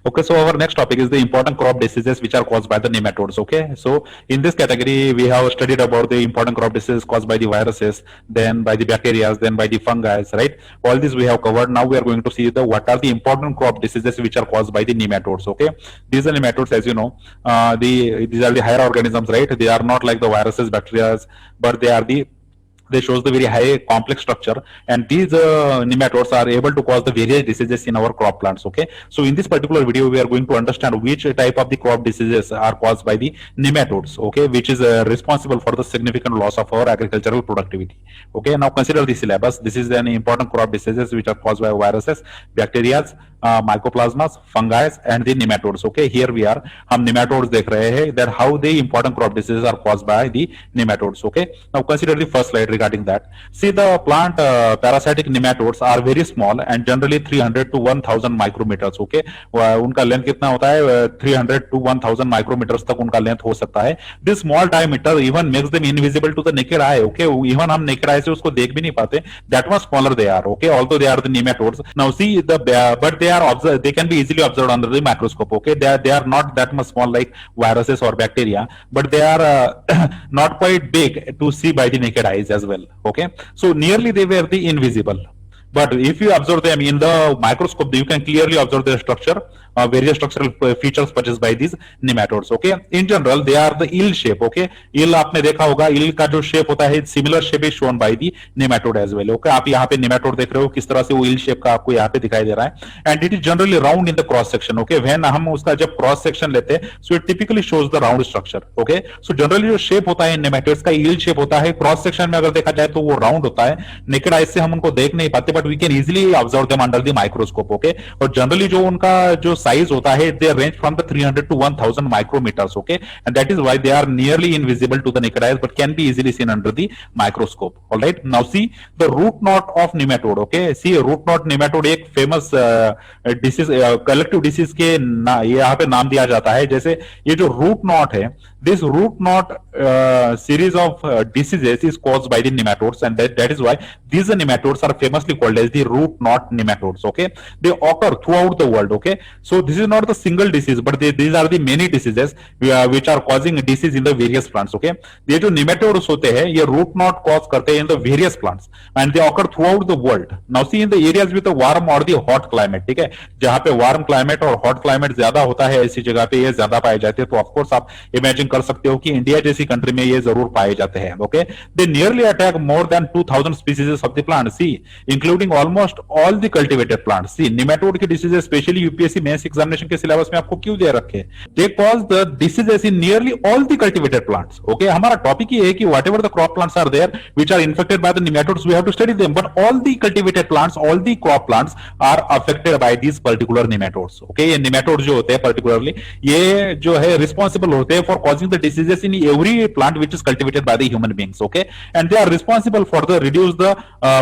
Okay, so our next topic is the important crop diseases which are caused by the nematodes. Okay, so in this category, we have studied about the important crop diseases caused by the viruses, then by the bacteria, then by the fungi, right? All these we have covered. Now we are going to see the what are the important crop diseases which are caused by the nematodes. Okay, these are nematodes, as you know, these are the higher organisms, right? They are not like the viruses, bacteria, but they shows the very high complex structure, and these nematodes are able to cause the various diseases in our crop plants. Okay, so in this particular video we are going to understand which type of the crop diseases are caused by the nematodes, okay, which is responsible for the significant loss of our agricultural productivity. Okay, now consider the syllabus. This is an important crop diseases which are caused by viruses, bacteria, mycoplasmas, fungi and the nematodes. Okay, here we are, हम nematodes देख रहे हैं, that how the important crop diseases are caused by the nematodes. Okay, now consider the first slide regarding that. See, the plant parasitic nematodes are very small and generally 300 to 1000 micrometers. Okay, उनका length कितना होता है? 300 to 1000 micrometers तक उनका length हो सकता है. This small diameter even makes them invisible to the naked eye. Okay, even हम naked eye से उसको देख भी नहीं पाते. That much smaller they are. Okay, although they are the nematodes. Now see but they can be easily observed under the microscope. Okay, they are not that much small like viruses or bacteria, but they are not quite big to see by the naked eyes as well. Okay, so nearly they were the invisible, but if you observe them in the microscope, you can clearly observe their structure, various structural features possessed by these nematodes. Okay, in general they are the eel shape. Okay, eel आपने देखा होगा, eel का जो shape होता है, similar shape is shown by the nematode as well. Okay, आप यहाँ पे nematode देख रहे हो, किस तरह से वो eel shape का आपको यहाँ पे दिखाई दे रहा है, and it is generally round in the cross section. Okay, when हम उसका जब cross section लेते हैं, so it typically shows the round structure. Okay, so generally जो shape होता है nematodes का eel shape होता है, cross section में अगर देखा जाए तो वो round होता है, naked eye से हम उनको देख नहीं पाते, but we can easily observe them under the microscope. Okay, और generally जो उनका जो size होता है, they range from the 300 to 1000 micrometers. Okay, and that is why they are nearly invisible to the naked eyes but can be easily seen under the microscope. All right, now see the root knot of nematode. Okay, see root knot nematode एक famous disease, collective disease के यहाँ पे नाम दिया जाता है. जैसे ये जो root knot है, this root knot series of diseases is caused by the nematodes, and that is why these nematodes are famously called as the root knot nematodes. Okay, they occur throughout the world. Okay, so this is not the single disease, but these are the many diseases which are causing disease in the various plants. Okay, ये जो nematodes होते हैं, ये root knot cause करते हैं in the various plants and they occur throughout the world. Now see, in the areas with the warm or the hot climate, ठीक है, जहाँ पे warm climate और hot climate ज्यादा होता है, ऐसी जगह पे ये ज्यादा पाए जाते हैं. तो of course आप imagine कर सकते हो कि इंडिया जैसी कंट्री में ये जरूर पाए जाते हैं. Okay, they nearly attack more than 2000 species of the plant, see including almost all the cultivated plant. See nematode की diseases specially UPSC mains examination के सिलेबस में आपको क्यों दे रखे? They cause the diseases in nearly all the cultivated plants. Okay, हमारा topic ये है कि whatever the crop plants are there which are infected by the nematodes, we have to study them, but all the cultivated plants, all the crop plants are affected by these particular nematodes. Okay, ये nematode जो होते हैं particularly ये जो है responsible होते हैं for causing the diseases in every plant which is cultivated by the human beings. Okay, and they are responsible for the reduce the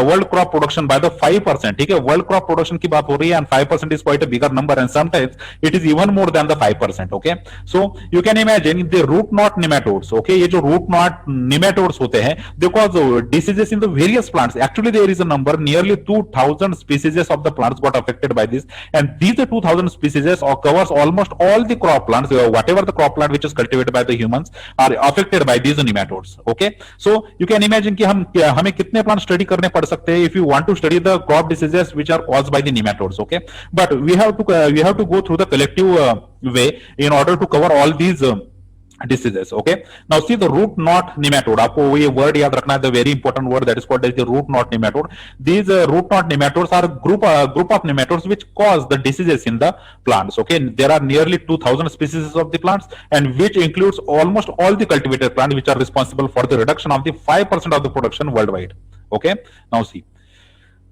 world crop production by the 5%. ठीक है, world crop production की बात हो रही है and 5% is quite a bigger number and sometimes it is even more than the 5%. Okay, so you can imagine the root knot nematodes. Okay, ये जो root knot nematodes होते हैं, they cause diseases in the various plants. Actually there is a number, nearly 2000 species of the plants got affected by this, and these 2000 species covers almost all the crop plants, whatever the crop plant which is cultivated by the humans are affected by these nematodes. Okay, so you can imagine कि हमें कितने plant study करने पड़ सकते हैं if you want to study the crop diseases which are caused by the nematodes. Okay, but we have to go through the collective way in order to cover all these diseases. Okay, now see the root knot nematode, आपको ये word याद रखना है, the very important word that is called as the root knot nematode. These root knot nematodes are group of nematodes which cause the diseases in the plants. Okay, there are nearly 2000 species of the plants and which includes almost all the cultivated plants which are responsible for the reduction of the 5% of the production worldwide. Okay, now see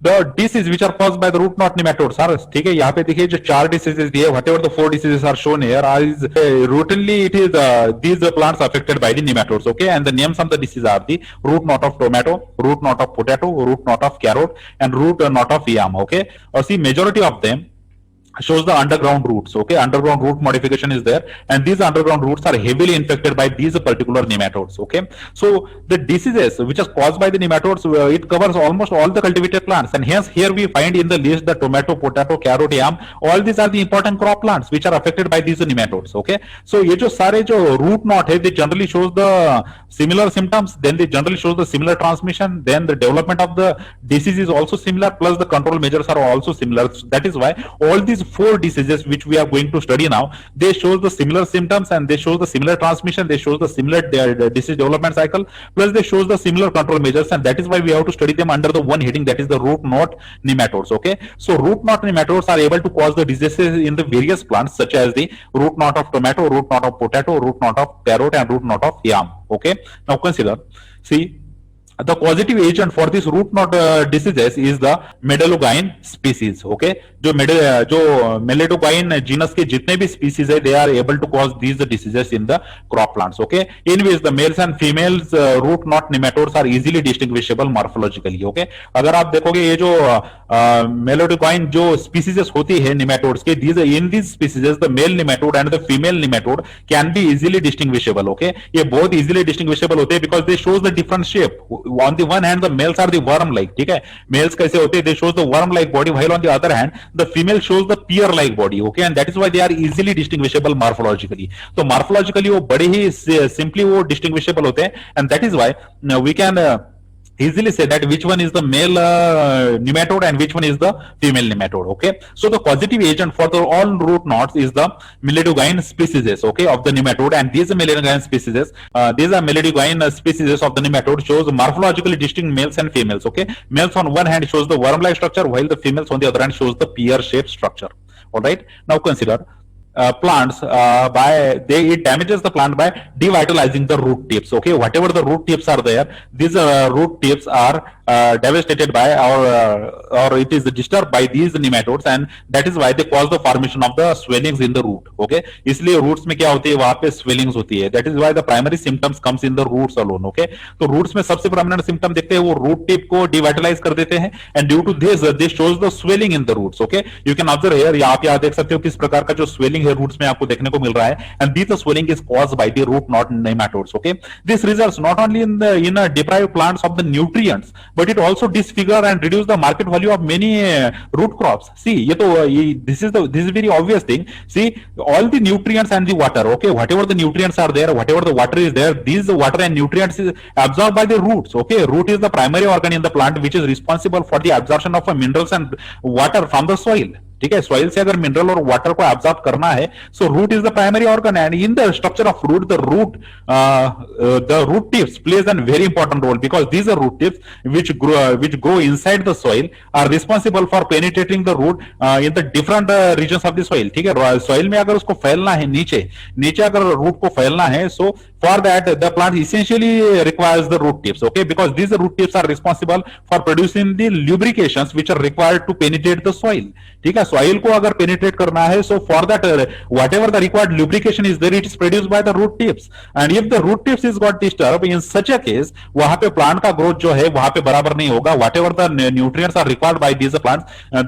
the disease which are caused by the root knot nematodes are, ठीक है, यहाँ पे देखिए जो 4 diseases दिए, whatever the 4 diseases are shown here is routinely it is these plants affected by the nematodes. Okay, and the names of the disease are the root knot of tomato, root knot of potato, root knot of carrot and root knot of yam. Okay, or see majority of them shows the underground roots. Okay, underground root modification is there, and these underground roots are heavily infected by these particular nematodes. Okay, so the diseases which are caused by the nematodes, it covers almost all the cultivated plants, and hence here we find in the list the tomato, potato, carrot, yam. All these are the important crop plants which are affected by these nematodes. Okay, so ये जो सारे जो root knot है, they generally shows the similar symptoms, then they generally shows the similar transmission, then the development of the disease is also similar, plus the control measures are also similar. So that is why all these four diseases which we are going to study now, they show the similar symptoms, and they show the similar transmission, they show the similar disease development cycle, plus they shows the similar control measures, and that is why we have to study them under the one heading, that is the root knot nematodes. Okay, so root knot nematodes are able to cause the diseases in the various plants, such as the root knot of tomato, root knot of potato, root knot of carrot, and root knot of yam. Okay, now consider, see, the causative agent for this root knot diseases is the मेडेलोगाइन species. Okay, जो मेलेडोगाइन genus के जितने भी species है, they are able to cause these diseases in the crop plants. Okay, in which the males and females root knot nematodes are easily distinguishable morphologically. Okay, अगर आप देखोगे ये जो मेलेडोगाइन जो species होती है nematodes के, in these species the male nematode and the female nematode can be easily distinguishable. Okay, ये बहुत easily distinguishable होते हैं because they shows the different shape. On the one hand, the males are the worm like, ठीक है, males कैसे होते हैं, they shows the worm like body, while on the other hand the female shows the pear like body. Okay, and that is why they are easily distinguishable morphologically. तो morphologically वो बड़े ही simply वो distinguishable होते हैं, and that is why we can easily say that which one is the male nematode and which one is the female nematode. Okay, so the causative agent for the all root knots is the Melidogain species, okay, of the nematode, and these Melidogain species, these are Melidogain species of the nematode shows morphologically distinct males and females. Okay, males on one hand shows the worm-like structure, while the females on the other hand shows the pear-shaped structure. All right, now consider plants it damages the plant by devitalizing the root tips. Okay, whatever the root tips are there, these root tips are devastated by or it is disturbed by these nematodes, and that is why they cause the formation of the swellings in the root. Okay, इसलिए roots में क्या होती है, वहां पे swellings होती है. That is why the primary symptoms comes in the roots alone. Okay, तो roots में सबसे prominent symptom देखते हैं वो root tip को devitalize कर देते हैं, and due to this shows the swelling in the roots. Okay, you can observe here, आप यहाँ देख सकते हो किस प्रकार का जो swelling है roots में आपको देखने को मिल रहा है, and this swelling is caused by the root knot nematodes. Okay, this results not only in deprived plants of the nutrients, but it also disfigure and reduce the market value of many root crops. See, this is very obvious thing. See, all the nutrients and the water, okay, whatever the nutrients are there, whatever the water is there, these water and nutrients is absorbed by the roots. Okay, root is the primary organ in the plant which is responsible for the absorption of minerals and water from the soil. ठीक है, soil से अगर mineral और water को absorb करना है, so root is the primary organ, and in the structure of root the root tips plays an very important role, because these are root tips which grow inside the soil are responsible for penetrating the root in the different regions of the soil. ठीक है, soil में अगर उसको फैलना है, नीचे अगर root को फैलना है, सो for that the plant essentially requires the root tips. Okay, because these root tips are responsible for producing the lubrications which are required to penetrate the soil. ठीक है, soil को अगर penetrate करना है, so for that whatever the required lubrication is there, it is produced by the root tips, and if the root tips is got disturbed in such a case, वहां पे plant का growth जो है वहां पे बराबर नहीं होगा. whatever the nutrients are required by these plants,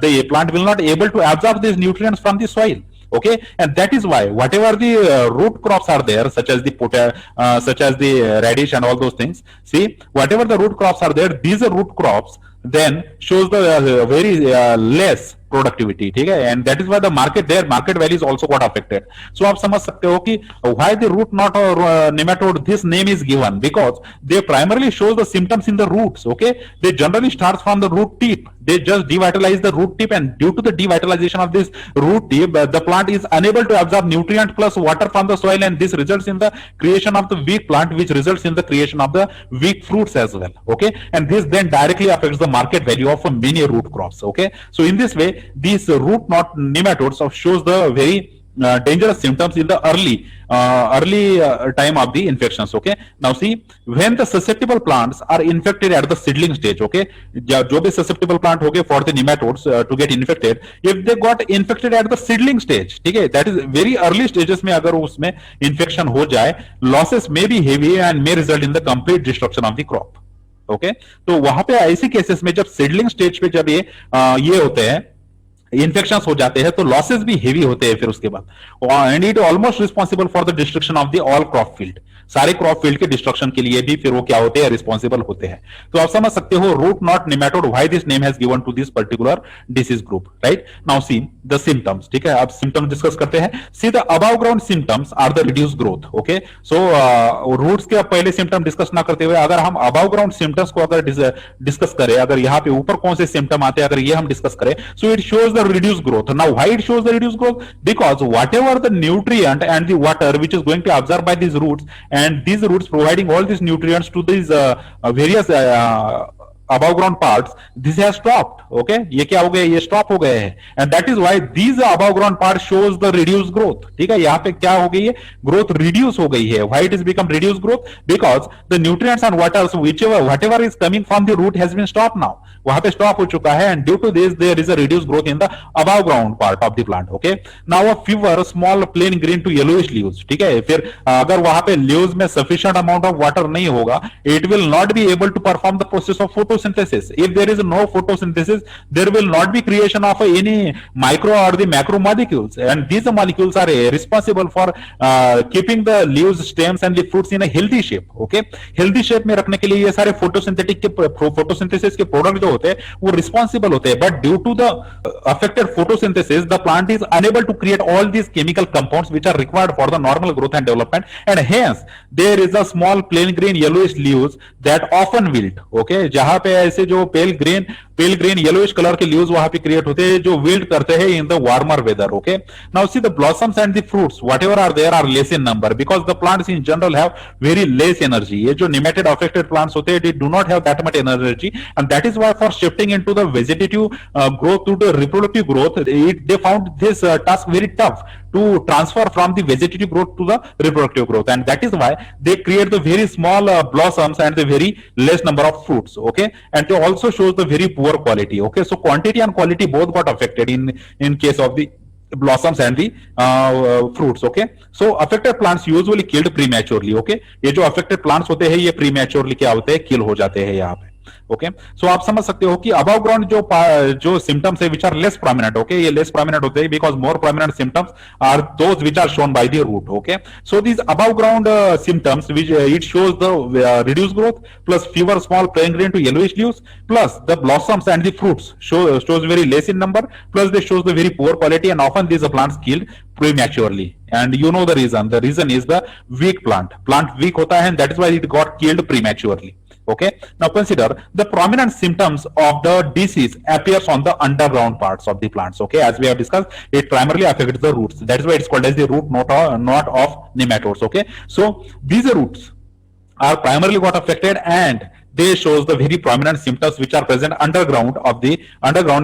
the plant will not able to absorb these nutrients from the soil. Okay, and that is why whatever the root crops are there, such as the radish and all those things, see, whatever the root crops are there, these root crops then shows the very less productivity. ठीक है, and that is why the market values also got affected. So आप समझ सकते हो कि why the root knot or nematode this name is given, because they primarily show the symptoms in the roots. Okay, they generally start from the root tip, they just devitalize the root tip, and due to the devitalization of this root tip, the plant is unable to absorb nutrient plus water from the soil, and this results in the creation of the weak plant, which results in the creation of the weak fruits as well. Okay, and this then directly affects the market value of many root crops. Okay, so in this way these root knot nematodes shows the very dangerous symptoms in the early time of the infections. Okay, now see, when the susceptible plants are infected at the seedling stage, okay, जो भी susceptible plant हो गए for the nematodes to get infected, if they got infected at the seedling stage, ठीक है, that is very early stages में अगर उसमें infection हो जाए, losses may be heavy and may result in the complete destruction of the crop. Okay, तो वहां पे ऐसी केसेस में जब सीडलिंग स्टेज पे जब ये होते हैं, इन्फेक्शंस हो जाते हैं तो लॉसेस भी हेवी होते हैं फिर उसके बाद, and it almost responsible for the destruction of the all crop field, सारे क्रॉप फील्ड के डिस्ट्रक्शन के लिए भी फिर वो क्या होते हैं, रिस्पॉन्सिबल होते हैं। तो आप समझ सकते हो root knot nematode why this name has given to this particular disease group, right. Now see the symptoms, ठीक है, अब सिम्टम्स डिस्कस करते हैं। See the above ground symptoms are the reduce growth, okay. So roots के पहले symptom discuss ना करते हुए अगर हम अबव ग्राउंड सिम्टम्स को अगर डिस्कस करें, अगर यहाँ पे ऊपर कौन से सिम्टम आते हैं अगर ये हम डिस्कस करें, so it shows the reduce growth. Now, why it shows the reduced growth? Because whatever the nutrient and the water which is going to absorb by these roots, and these roots providing all these nutrients to these various above ground parts, this has stopped. Okay, ये क्या हो गया, ये stop हो गए हैं, and that is why these above ground part shows the reduced growth. ठीक है, यहाँ पे क्या हो गई है, ग्रोथ रिड्यूस हो गई है. Why it is become reduced growth? Because the nutrients and water whatever is coming from the root has been stopped now. वहां पे स्टॉप हो चुका है, and due to this there is a reduce growth in the above ground part of the plant. Okay, now a fewer small plain green to yellowish leaves. ठीक है, फिर अगर वहां पे लीव्स में सफिशिएंट अमाउंट ऑफ वाटर नहीं होगा, it will not be able to perform the process of photosynthesis. If there is no photosynthesis, there will not be creation of any micro और the macro molecules, and these molecules are responsible for keeping the leaves, stems and the fruits in a healthy shape. Okay, healthy shape में रखने के लिए ये सारे photosynthesis के product जो होते हैं वो रिस्पॉन्सिबल होते हैं, but due to the affected photosynthesis the plant is unable to create all these chemical compounds which are required for the normal growth and development, and hence there is a small plain green yellowish leaves that often wilt. Okay, जहां पे ऐसे जो pale green yellowish colour के leaves वहां पे create होते हैं जो विल्ट करते हैं in the warmer weather. Okay, now see the blossoms and the fruits whatever are there are less in number because the plants in general have very less energy. ये जो nematode affected plants होते हैं they do not have that much energy, and that is why for shifting into the vegetative growth to the reproductive growth, they found this task very tough to transfer from the vegetative growth to the reproductive growth, and that is why they create the very small blossoms and the very less number of fruits. Okay, and they also shows the very poor quality. Okay, so quantity and quality both got affected in case of the blossoms and the fruits. Okay, so affected plants usually killed prematurely. Okay, ये जो affected plants होते हैं ये prematurely क्या होते हैं, kill हो जाते हैं यहाँ पे. ओके, सो आप समझ सकते हो कि अबव ग्राउंड जो सिम्टम्स है which are less prominent. Okay, ये लेस प्रोमिनेंट होते हैं because more prominent symptoms are those which are shown by the root. Okay, so this above ground symptoms which it shows the reduce growth plus fewer small plain green to yellowish leaves plus the blossoms and the fruits shows very less in number plus they shows the very poor quality, and often these plants killed prematurely, and you know the reason is the weak plant weak hota hai, and that is why it got killed prematurely. Okay, now consider the prominent symptoms of the disease appears on the underground parts of the plants. Okay, as we have discussed, it primarily affects the roots. That is why it's called as the root knot of nematodes. Okay, so these roots are primarily got affected, and they shows the very prominent symptoms which are present underground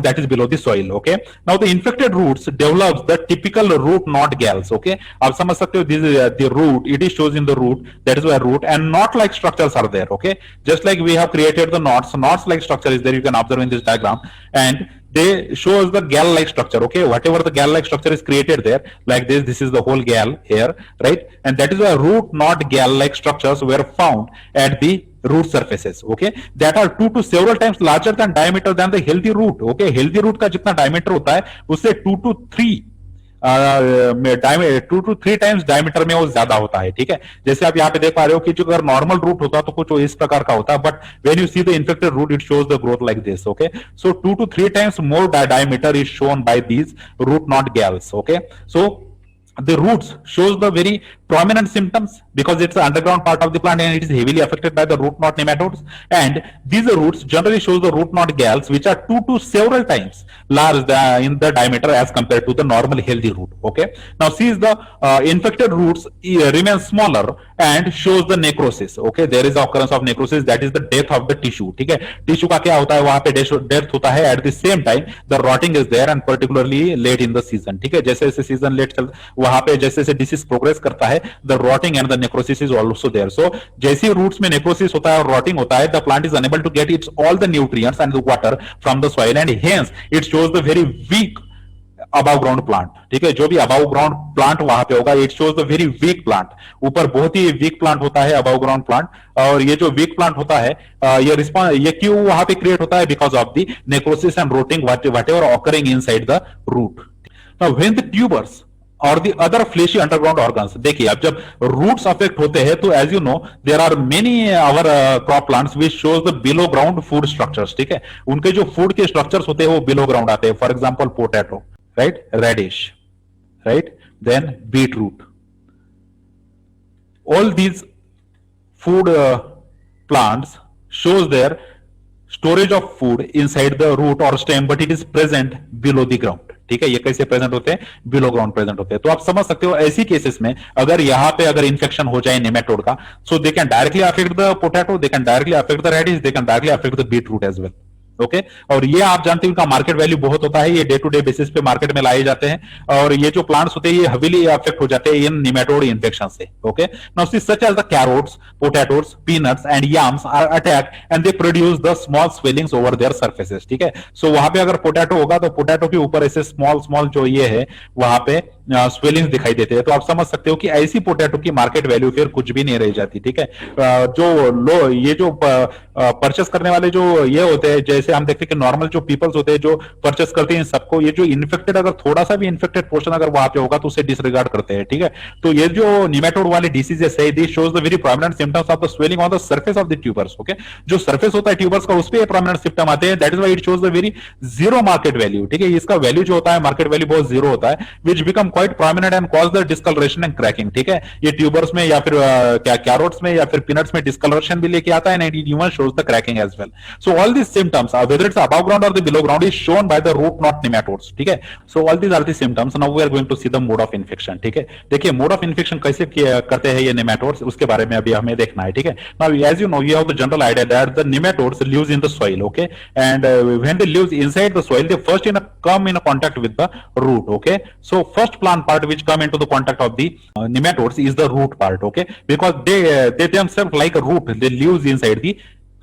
that is below the soil. Okay, now the infected roots develops the typical root knot galls. Okay, आप समझ सकते हो this is the root, it is shows in the root, that is why root and knot like structures are there. Okay, just like we have created the knots like structure is there, you can observe in this diagram, and they shows the gall like structure. Okay, whatever the gall like structure is created there like this is the whole gall here, right, and that is why root knot gall like structures were found at the root surfaces. Okay, that are 2 to several times larger than diameter than the healthy root. Okay, healthy root का जितना diameter होता है उससे 2 to 3 times diameter में वो ज्यादा होता है. ठीक है, जैसे आप यहाँ पे देख पा रहे हो कि जो अगर नॉर्मल रूट होता तो कुछ इस प्रकार का होता है, but when you see the infected root it shows the growth like this. Okay, so 2 to 3 times more diameter is shown by these root not galls. Okay, so the roots shows the very prominent symptoms because it's the underground part of the plant and it is heavily affected by the root knot nematodes, and these roots generally shows the root knot galls which are 2 to several times large in the diameter as compared to the normal healthy root. Okay, now see the infected roots remain smaller and shows the necrosis. Okay, there is the occurrence of necrosis, that is the death of the tissue. ठीक है, tissue का क्या होता है, वहां पे death होता है, at the same time the rotting is there and particularly late in the season. ठीक है, जैसे जैसे सीजन लेट चल वहां पे जैसे जैसे डिसीज प्रोग्रेस करता है the rotting and the necrosis is also there. So जैसे रूट्स में नेक्रोसिस होता है और रॉटिंग होता है, the plant is unable to get its all the nutrients and the water from the soil, and hence it shows the very weak above ground plant, ठीक है, जो भी अबाव ग्राउंड प्लांट वहां पे होगा, it shows the very week plant, ऊपर बहुत ही week plant होता है अबाव ग्राउंड प्लांट। और ये जो वीक प्लांट होता है, ये क्यों वहां पे क्रिएट होता है? Because of the necrosis and rotting whatever occurring inside the root. Now when the tubers और the other fleshy underground organs, देखिए अब जब रूट्स अफेक्ट होते हैं तो as you know there are many our crop plants which shows the below ground food structures, ठीक है, उनके जो फूड के स्ट्रक्चर्स होते हैं वो बिलो ग्राउंड आते हैं। For example potato, right, radish, right, then beetroot, all these food plants shows their storage of food inside the root or stem, but it is present below the ground, ठीक है। ये कैसे present होते हैं? Below ground present होते हैं। तो आप समझ सकते हो ऐसी केसेस में अगर यहाँ पे अगर इन्फेक्शन हो जाए नेमेटोड का, so they can directly affect the potato, they can directly affect the radish, they can directly affect the beet root as well, okay. और ये आप जानते हैं इनका मार्केट वैल्यू बहुत होता है, ये डे टू डे बेसिस पे मार्केट में लाए जाते हैं और ये जो प्लांट्स होते हैं ये हेवीली अफेक्ट हो जाते हैं इन निमेटोड इन्फेक्शन से, okay. Now see such as the carrots, potatoes, peanuts and yams are attack and they produce the small swellings over their surfaces, ठीक है। सो वहां पे अगर पोटैटो होगा तो पोटैटो के ऊपर ऐसे स्मॉल स्मॉल जो ये है वहां पे स्वेलिंग्स दिखाई देते हैं। तो आप समझ सकते हो कि ऐसी पोटैटो की मार्केट वैल्यू फिर कुछ भी नहीं रह जाती, ठीक है। ये जो परचेस करने वाले जो ये होते हैं, जैसे हम देखते हैं कि नॉर्मल जो पीपल्स होते हैं जो परचेस करते हैं सबको, ये जो इन्फेक्टेड अगर थोड़ा सा भी इन्फेक्टेड पोर्शन अगर वहां पे होगा तो उसे डिसरिगार्ड करते हैं, ठीक है। तो ये जो निमेटोड वाले डिसीजेस है, this shows the very prominent symptoms of the swelling on the surface of the tubers, okay. जो सरफेस होता है ट्यूबर्स का उस पे प्रोमिनेंट सिम्टम आते हैं, that is why it shows the very zero market value, ठीक है। इसका वैल्यू जो होता है मार्केट वैल्यू बहुत जीरो होता है, which become quite prominent and cause the discolouration and cracking, ठीक है। ये ट्यूबर्स में या फिर कैरोट्स में या फिर पीनट्स में डिस्कलरेशन भी लेके आता है and it even shows the cracking as well. So all these symptoms, whether it's above ground or the below ground, is shown by the root knot nematodes, ठीक है। So all these are the symptoms. Now we are going to see the mode of infection, ठीक है। देखिए mode of infection कैसे करते हैं ये nematodes, उसके बारे में अभी हमें देखना है, ठीक है। Now as you know, you have the general idea that the nematodes lives in the soil, okay, and when they live inside the soil, they first come in a contact with the root, okay. So first plant part which come into the contact of the nematodes is the root part, okay, because they themselves like a root, they lives inside the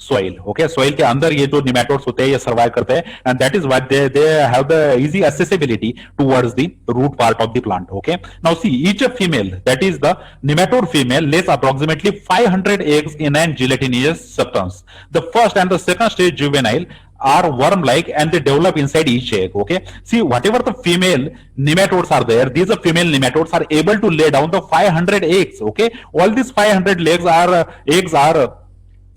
soil, okay. soil के अंदर ये जो nematodes होते हैं ये survive करते हैं and that is why they have the easy accessibility towards the root part of the plant, okay. Now see, each female, that is the nematode female, lays approximately 500 eggs in a gelatinous substance. The first and the second stage juvenile are worm-like and they develop inside each egg, okay. See, whatever the female nematodes are there, these female nematodes are able to lay down the 500 eggs, okay. All these 500 eggs are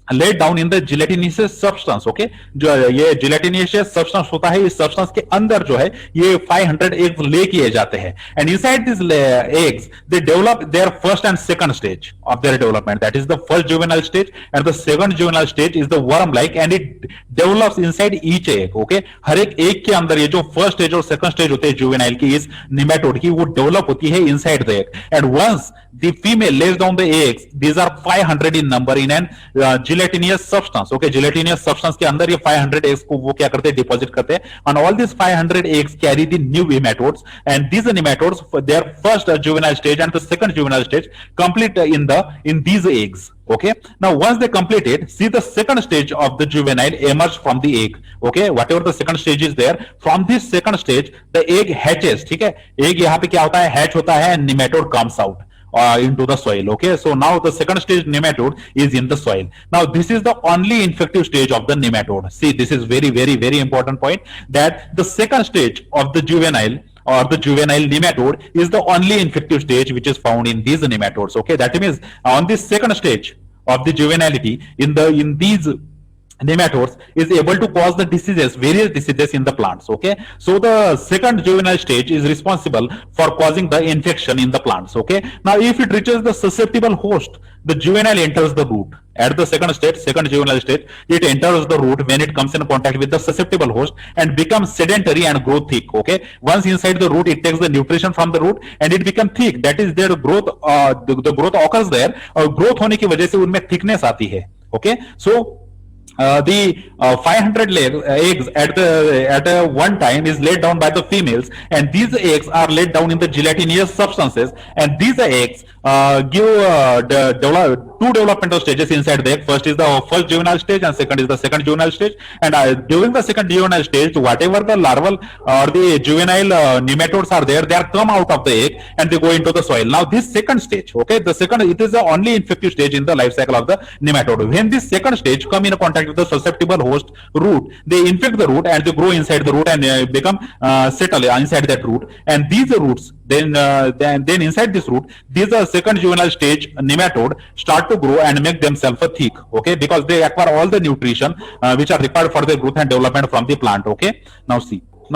laid down in the gelatinous substance, okay. जो ये gelatinous substance होता है, इस substance के अंदर जो है ये 500 एग्स ले किए जाते हैं and inside this eggs they develop their first and second stage of their development, that is the first juvenile stage and the second juvenile stage is the worm like and it develops inside each egg, okay. हर एक egg के अंदर ये जो first stage और second stage होते हैं juvenile की इस निमेटोड की, वो डेवलप होती है inside the egg and once the female lays down the eggs, these are 500 in number in an gelatinous substance, okay. gelatinous substance के अंदर ये 500 eggs को वो क्या करते हैं, डिपॉजिट करते हैं and all these 500 eggs carry the new nematodes and these nematodes their first juvenile stage and the second juvenile stage complete in these eggs, okay. Now once they completed, see the second stage of the juvenile emerge from the egg, okay. whatever the second stage is there, from this second stage the egg hatches, ठीक है। egg यहाँ पे क्या होता है, hatch होता है and nematode comes out into the soil, okay. So now the second stage nematode is in the soil. Now this is the only infective stage of the nematode. See, this is very very important point, that the second stage of the juvenile or the juvenile nematode is the only infective stage which is found in these nematodes, okay. That means on this second stage of the juvenility in these nematodes is able to cause the diseases, various diseases in the plants, okay. So the second juvenile stage is responsible for causing the infection in the plants, okay. Now if it reaches the susceptible host, the juvenile enters the root at the second stage, second juvenile stage, it enters the root when it comes in contact with the susceptible host and becomes sedentary and grow thick, okay. Once inside the root, it takes the nutrition from the root and it becomes thick, that is their growth, the growth occurs there और growth होने की वजह से उनमें thickness आती है, okay. So the 500 eggs at one time is laid down by the females, and these eggs are laid down in the gelatinous substances, and these eggs give two developmental stages inside the egg. First is the first juvenile stage, and second is the second juvenile stage. And during the second juvenile stage, whatever the larval or the juvenile nematodes are there, they are come out of the egg and they go into the soil. Now this second stage, okay, the second, it is the only infective stage in the life cycle of the nematode. When this second stage come in contact with the susceptible host root, they infect the root and they grow inside the root and become settle inside that root. And these roots, then inside this root, these are second juvenile stage nematode start to grow and make themselves thick, okay, because they acquire all the nutrition which are required for their growth and development from the plant. Okay, now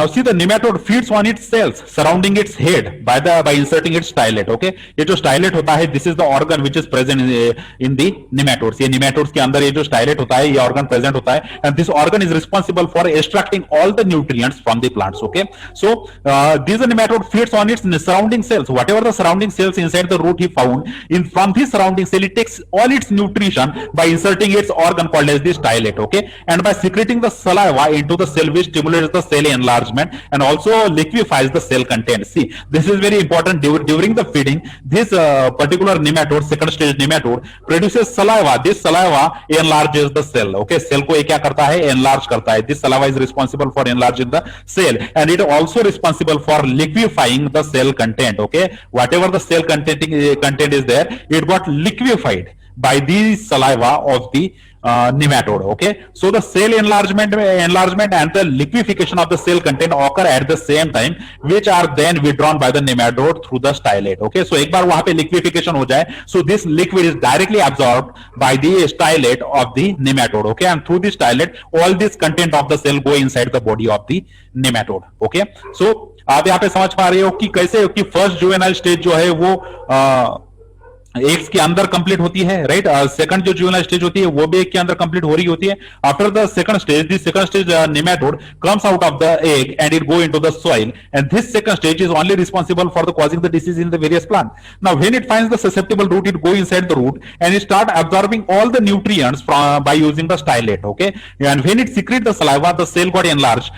see the nematode feeds on its cells surrounding its head by inserting its stylet. Okay, ये जो stylet होता है, this is the organ which is present in the nematodes. ये nematodes के अंदर ये जो stylet होता है, ये organ present होता है, and this organ is responsible for extracting all the nutrients from the plants. Okay, so this nematode feeds on its surrounding cells. Whatever the surrounding cells inside the root he found, from this surrounding cell it takes all its nutrition by inserting its organ called as the stylet. Okay, and by secreting the saliva into the cell, which stimulates the cell enlargement and also liquefies the cell content. See, this is very important. During the feeding, this particular nematode, second stage nematode, produces saliva. This saliva enlarges the cell. Okay, cell को ये क्या करता है? Enlarge करता है. This saliva is responsible for enlarging the cell, and it also responsible for liquefying the cell content. Okay, whatever the cell content is there, it got liquefied by the saliva of the nematode. Okay, so the cell enlargement and the liquefaction of the cell content occur at the same time, which are then withdrawn by the nematode through the stylet. Okay, so एक बार वहां पे liquefaction हो जाए, so this liquid is directly absorbed by the stylet of the nematode. Okay, and through the stylet, all this content of the cell go inside the body of the nematode. Okay, so आप यहाँ पे समझ पा रहे हो कि कैसे कि फर्स्ट जुवेनाइल स्टेज जो है वो एग्स के अंदर कंप्लीट होती है, राइट। सेकंड जो जुवेनाइल स्टेज होती है वो भी एग के अंदर कंप्लीट हो रही होती है। After the second stage nematode comes out of the egg and it go into the soil, and this second stage is only responsible for the causing the disease in the various plant. Now when it finds the susceptible root, it go inside the root and it start absorbing all the nutrients by using the stylet. Okay, and when it secrete the saliva, the cell got enlarge.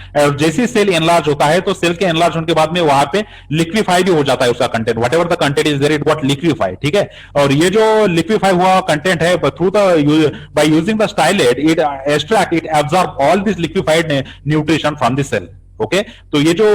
जैसे cell enlarge होता है तो cell के enlarge होने के बाद में वहां पे लिक्विफाई भी हो जाता है उसका content, whatever the content is there it got liquefy. ठीक है, और ये जो liquefy हुआ कंटेंट है, through the by using the stylet it extract, it absorb all this liquefied nutrition from the cell. Okay, तो ये जो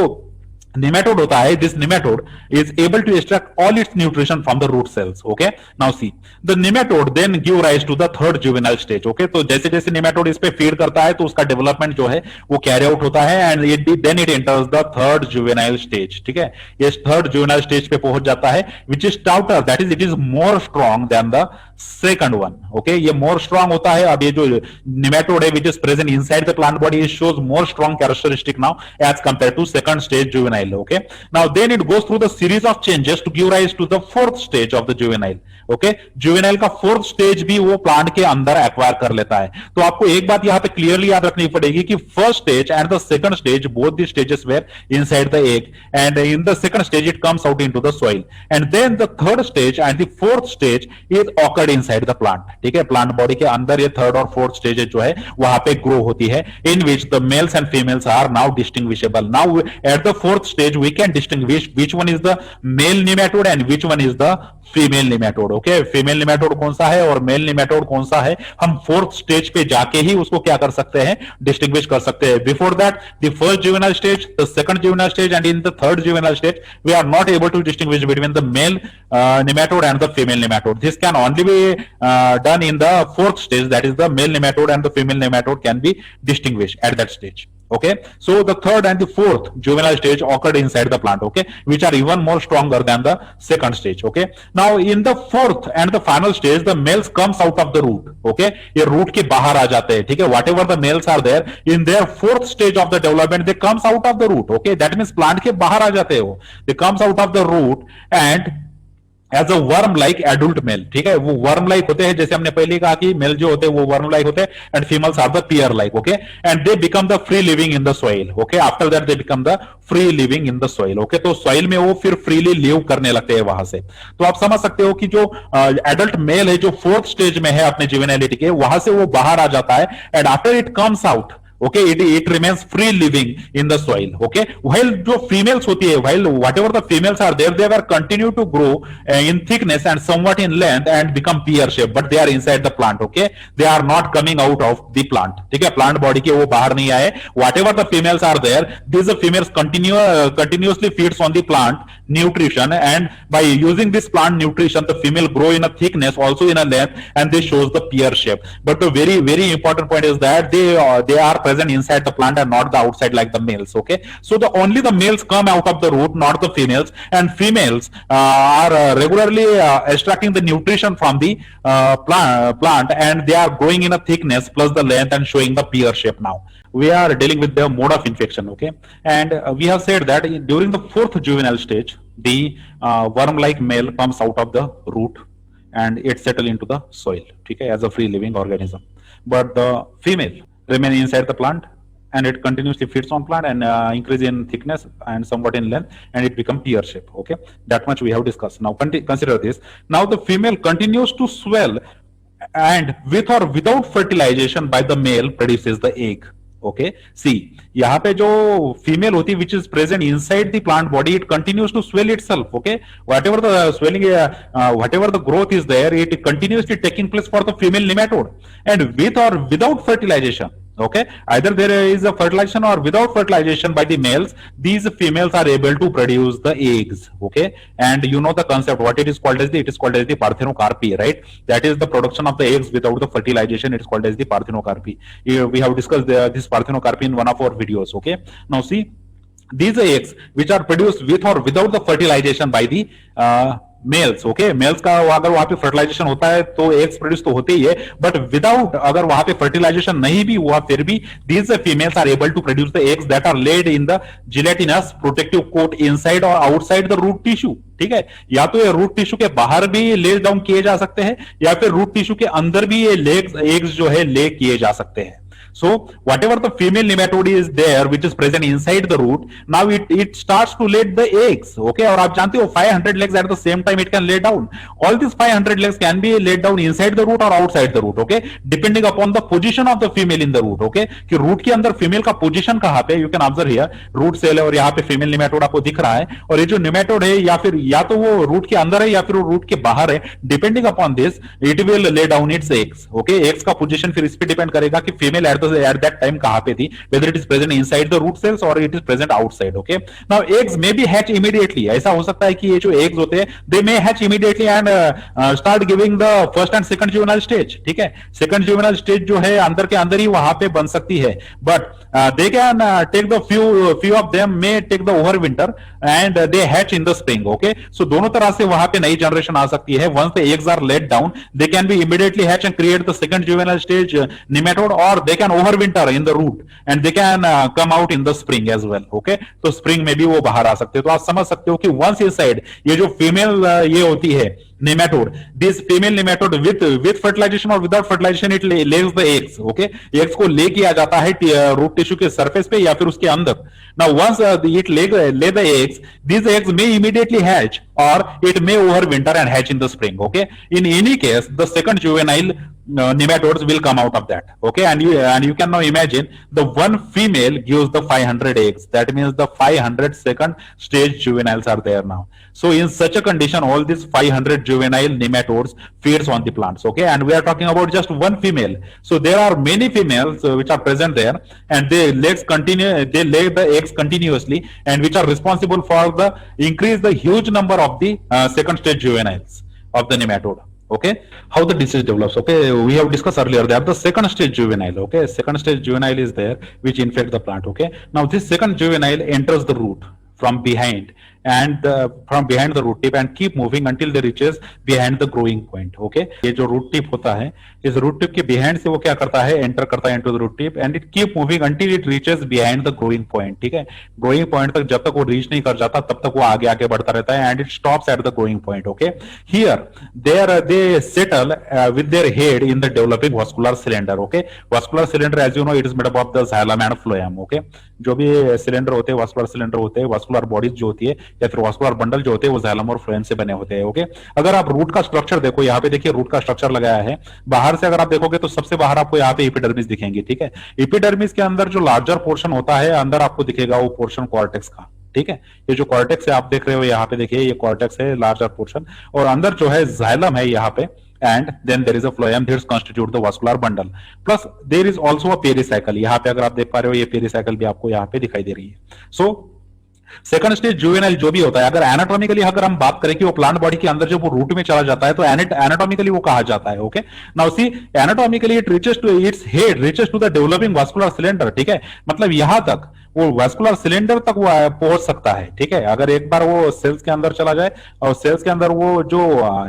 nematode होता है, this nematode is able to extract all its nutrition from the root cells. Okay, now see the nematode then give rise to the third juvenile stage. Okay, तो जैसे जैसे nematode इस पे फीड करता है तो उसका डेवलपमेंट जो है वो कैरी आउट होता है, and then it enters the third juvenile stage. ठीक है, ये थर्ड juvenile stage पे पहुंच जाता है, which is stouter, that is it is more strong than the second one. Okay, ये more strong होता है। अब ये जो nematode है which is present inside the plant body, it shows more strong characteristic now as compared to second stage juvenile. Okay, now then it goes through the series of changes to give rise to the fourth stage of the juvenile. Okay, juvenile का fourth stage भी वो plant के अंदर acquire कर लेता है। तो आपको एक बात यहाँ पे क्लियरली याद रखनी पड़ेगी कि first stage and the second stage, both the stages were inside the egg, and in the second stage it comes out into the soil, and then the third stage and the fourth stage is occurred inside the plant. ठीक है, plant body के अंदर ये third और fourth stage जो है वहां पे ग्रो होती है, in which the males and females are now distinguishable. Now at the fourth stage we can distinguish which one is the male nematode and which one is the female nematode. Okay, female nematode कौन सा है और mail nematode कौन सा है, हम fourth stage पे जाके ही उसको क्या कर सकते हैं, डिस्टिंग्विश कर सकते हैं। Before that the first juvenile stage, the second juvenile stage and in the third juvenile stage we are not able to distinguish between the male nematode and the female nematode. This can only be done in the fourth stage, that is the male nematode and the female nematode can be distinguished at that stage. Okay, so the third and the fourth juvenile stage occurred inside the plant, okay, which are even more stronger than the second stage. Okay, now in the fourth and the final stage the males comes out of the root. Okay, ये root के बाहर आ जाते हैं। ठीक है, whatever the males are there in their fourth stage of the development they comes out of the root. Okay, that means plant के बाहर आ जाते हैं वो, they comes out of the root and as a worm like adult male, ठीक है, वो worm like होते हैं, जैसे हमने पहले कहा कि मेल जो होते हैं वो वर्म लाइक होते हैं, and females are the pear like, okay, and they become the free living in the soil, okay, after that they become the free living in the soil, okay, तो soil में वो फिर freely live करने लगते हैं वहां से। तो आप समझ सकते हो कि जो एडल्ट मेल है जो फोर्थ स्टेज में है अपने जुवेनाइलिटी के, वहां से वो बाहर आ जाता है, and after it comes out, okay, it remains free living in the soil, okay, while जो females होती है, while whatever the females are there, they were continue to grow in thickness and somewhat in length and become pear shape, but they are inside the plant, okay, they are not coming out of the plant, ठीक है, plant body के वो बाहर नहीं आए, whatever the females are there, these females continuously feeds on the plant nutrition, and by using this plant nutrition the female grow in a thickness, also in a length, and they shows the pear shape. But the very important point is that they are present inside the plant and not the outside like the males, okay, so the only the males come out of the root, not the females, and females are regularly extracting the nutrition from the plant, and they are growing in a thickness plus the length and showing the pear shape. Now we are dealing with the mode of infection, okay, and we have said that during the fourth juvenile stage the worm like male comes out of the root and it settle into the soil, okay, as a free living organism, but the female remain inside the plant and it continuously feeds on plant and increase in thickness and somewhat in length, and it become pear shape, okay, that much we have discussed. Now consider this. Now the female continues to swell and with or without fertilization by the male produces the egg, okay, see यहाँ पे जो female होती है which is present inside the plant body, it continues to swell itself, okay, whatever the swelling, whatever the growth is there, it continuously taking place for the female nematode and with और without fertilization, okay, either there is a fertilization or without fertilization by the males, these females are able to produce the eggs, okay, and you know the concept what it is called as it is called as the parthenocarpy, right, that is the production of the eggs without the fertilization, it is called as the parthenocarpy. We have discussed this parthenocarpy in one of our videos, okay. Now see, these eggs which are produced with or without the fertilization by the males, okay, males का अगर वहां पे fertilisation होता है तो eggs produce तो होते ही है, बट विदाउट अगर वहां पे फर्टिलाइजेशन नहीं भी हुआ फिर भी these females are able to produce the eggs that are laid in the gelatinous protective coat inside और आउटसाइड द रूट टिश्यू, ठीक है, या तो ये रूट टिश्यू के बाहर भी ले डाउन किए जा सकते हैं या फिर रूट टिश्यू के अंदर भी ये एग्स जो है ले किए जा सकते हैं. So whatever the female nematode is there which is present inside the root, now it starts to lay the eggs, okay, और आप जानते हो 500 legs at the same time it can lay down. All these 500 legs can be laid down inside the root or outside the root, okay, depending upon the position of the female in the root, okay, कि root के अंदर female का position कहाँ पे, you can observe here root cell है और यहाँ पे female nematode आपको दिख रहा है, और ये जो nematode है या फिर या तो वो root के अंदर है या फिर वो root के बाहर है, depending upon this it will lay down its eggs, okay, eggs का position फिर इस पे डिपेंड करेगा कि female at that time कहां पे थी, whether it is present inside the root cells or it is present outside, okay. Now eggs may be hatch immediately, ऐसा हो सकता है कि ये जो eggs होते हैं they may hatch immediately and start giving the first and second juvenile stage, ठीक है, second juvenile stage जो है अंदर के अंदर ही वहां पे बन सकती है, but they can take the few of them may take the overwinter and they hatch in the spring, okay. So दोनों तरह से वहां पे नई जनरेशन आ सकती है. Once the eggs are laid down they can be immediately hatch and create the second juvenile stage nematode, or they can overwinter in the root and they can come out in the spring as well, okay. तो spring में भी वो बाहर आ सकते हैं. तो आप समझ सकते हो कि once inside ये जो female ये होती है nematode, this female nematode with fertilization or without fertilization it lays the eggs, okay, eggs को ले किया जाता है root tissue के surface पे या फिर उसके अंदर. Now once it lay the eggs, these eggs may immediately hatch or it may overwinter and hatch in the spring, okay. In any case the second juvenile nematodes will come out of that, okay, and you can now imagine the one female gives the 500 eggs, that means the 500 second stage juveniles are there now. So in such a condition all these 500 juvenile nematodes feeds on the plants, okay, and we are talking about just one female. So there are many females which are present there and they lay the eggs continuously and which are responsible for the increase the huge number of the second stage juveniles of the nematode. Okay, how the disease develops, okay, we have discussed earlier that the second stage juvenile, okay, second stage juvenile is there which infect the plant, okay. Now this second juvenile enters the root from behind and from behind the root tip and keep moving until they reaches behind the growing point. Okay, ये जो root tip होता है, इस root tip के behind से वो क्या करता है, enter करता है into the root tip and it keep moving until it reaches behind the growing point. ठीक है, growing point तक जब तक वो reach नहीं कर जाता तब तक वो आगे आगे बढ़ता रहता है and it stops at the growing point. Okay, here they settle with their head in the developing vascular cylinder. Okay, vascular cylinder as you know it is made up of the xylem and phloem. Okay, जो भी cylinder होते हैं, vascular cylinder होते हैं, vascular bodies जो होती है या फिर वास्कुलर बंडल जो होते हैं वो जाइलम और फ्लोएम से बने होते हैं. ओके, अगर आप रूट का स्ट्रक्चर देखो, यहाँ पे देखिए रूट का स्ट्रक्चर लगाया है. बाहर से अगर आप देखोगे तो सबसे बाहर आपको यहाँ पे एपिडर्मिस दिखेंगे. ठीक है, एपिडर्मिस के अंदर जो लार्जर पोर्शन होता है अंदर आपको दिखेगा वो पोर्शन कॉर्टेक्स का. ठीक है, ये जो कॉर्टेक्स है आप देख रहे हो यहाँ पे देखिए, ये कॉर्टेक्स है लार्जर पोर्शन और अंदर जो है जाइलम है यहाँ पे and then there is a phloem that constitute the vascular bundle plus there is also a pericycle. यहाँ पे अगर आप देख पा रहे हो ये पेरिसाइकिल भी आपको यहाँ पे दिखाई दे रही है. सो सेकंड स्टेज जुवेनाइल जो भी होता है, अगर एनाटॉमिकली अगर हम बात करें कि वो प्लांट बॉडी के अंदर जब वो रूट में चला जाता है तो एनाटॉमिकली वो कहा जाता है. Okay, now see anatomically it reaches to its head reaches to the developing vascular cylinder. ठीक है, मतलब यहां तक वो वास्कुलर सिलेंडर तक वो पहुंच सकता है. ठीक है, अगर एक बार वो सेल्स के अंदर चला जाए और सेल्स के अंदर वो जो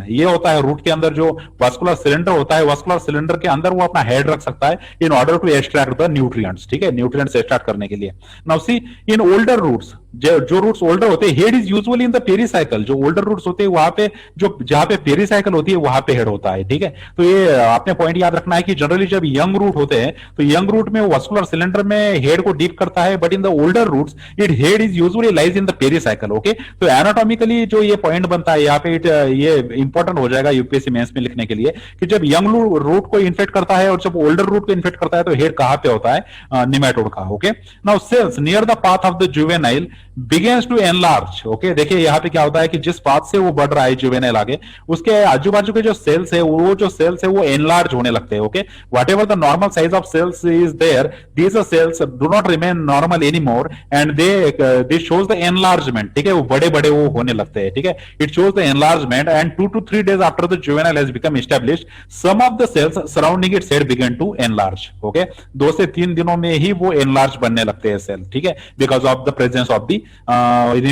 ये होता है रूट के अंदर जो वास्कुलर सिलेंडर होता है, वास्कुलर सिलेंडर के अंदर वो अपना हेड रख सकता है in order to extract the nutrients. ठीक है, न्यूट्रिएंट्स एक्सट्रैक्ट करने के लिए. Now see in older roots, जो रूट्स ओल्डर होते हैं, head is usually in the pericycle. जो ओल्डर रूट्स होते हैं वहां पे जो जहां पे पेरिसाइकिल होती है वहां पे हेड होता है. ठीक है, तो ये आपने पॉइंट याद रखना है कि जनरली जब यंग रूट होते हैं तो यंग रूट में वास्कुलर सिलेंडर में हेड को डीप करता है, but in the older roots it head is usually lies in the pericycle. Okay, तो एनाटॉमिकली जो ये पॉइंट बनता है यहाँ पे ये इंपॉर्टेंट हो जाएगा यूपीएससी मेंस में लिखने के लिए कि जब यंग रूट को इन्फेक्ट करता है और जब ओल्डर रूट को इन्फेक्ट करता है तो हेड कहां पे होता है, निमेटोड का. Okay, now cells near the path of the juvenile begins to enlarge. Okay, देखिए यहाँ पे क्या होता है कि जिस पाथ से वो बढ़ रहा है जुवेनाइल आगे, उसके आजू बाजू के जो सेल्स है वो जो सेल्स है वो एनलार्ज होने लगते हैं. Okay, whatever the normal size of cells is there, these cells do not remain normal any more and they shows the enlargement. ठीक है, वो बड़े बड़े वो होने लगते हैं. ठीक है, it shows the enlargement and 2 to 3 days after the juvenile has become established some of the cells surrounding its head began to enlarge. Okay, 2 से 3 दिनों में ही वो एनलार्ज बनने लगते हैं सेल. ठीक है, because of the presence of the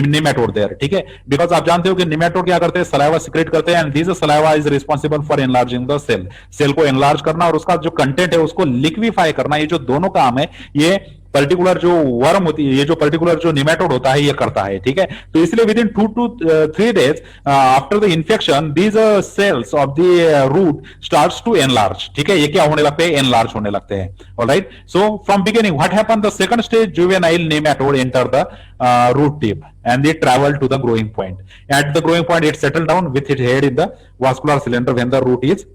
nematode there. ठीक है, बिकॉज आप जानते हो कि निमेटोड क्या करते हैं, सलाइवा सिक्रेट करते हैं and this saliva is responsible for enlarging the cell. Cell को एनलार्ज करना और उसका जो कंटेंट है उसको लिक्विफाई करना, ये जो दोनों काम है ये पर्टिकुलर जो वर्म होती है, ये जो पर्टिकुलर जो निमेटोड होता है ये करता है. ठीक है, तो इसलिए within 2 to 3 days after the infection these cells of the root starts to enlarge. ठीक है, ये क्या होने लगते हैं, एनलार्ज होने लगते हैं. Alright, so from beginning what happened, the second stage juvenile nematode enter the root tip and they travel to the growing point. At the growing point it settle down with its head in the vascular cylinder when the root is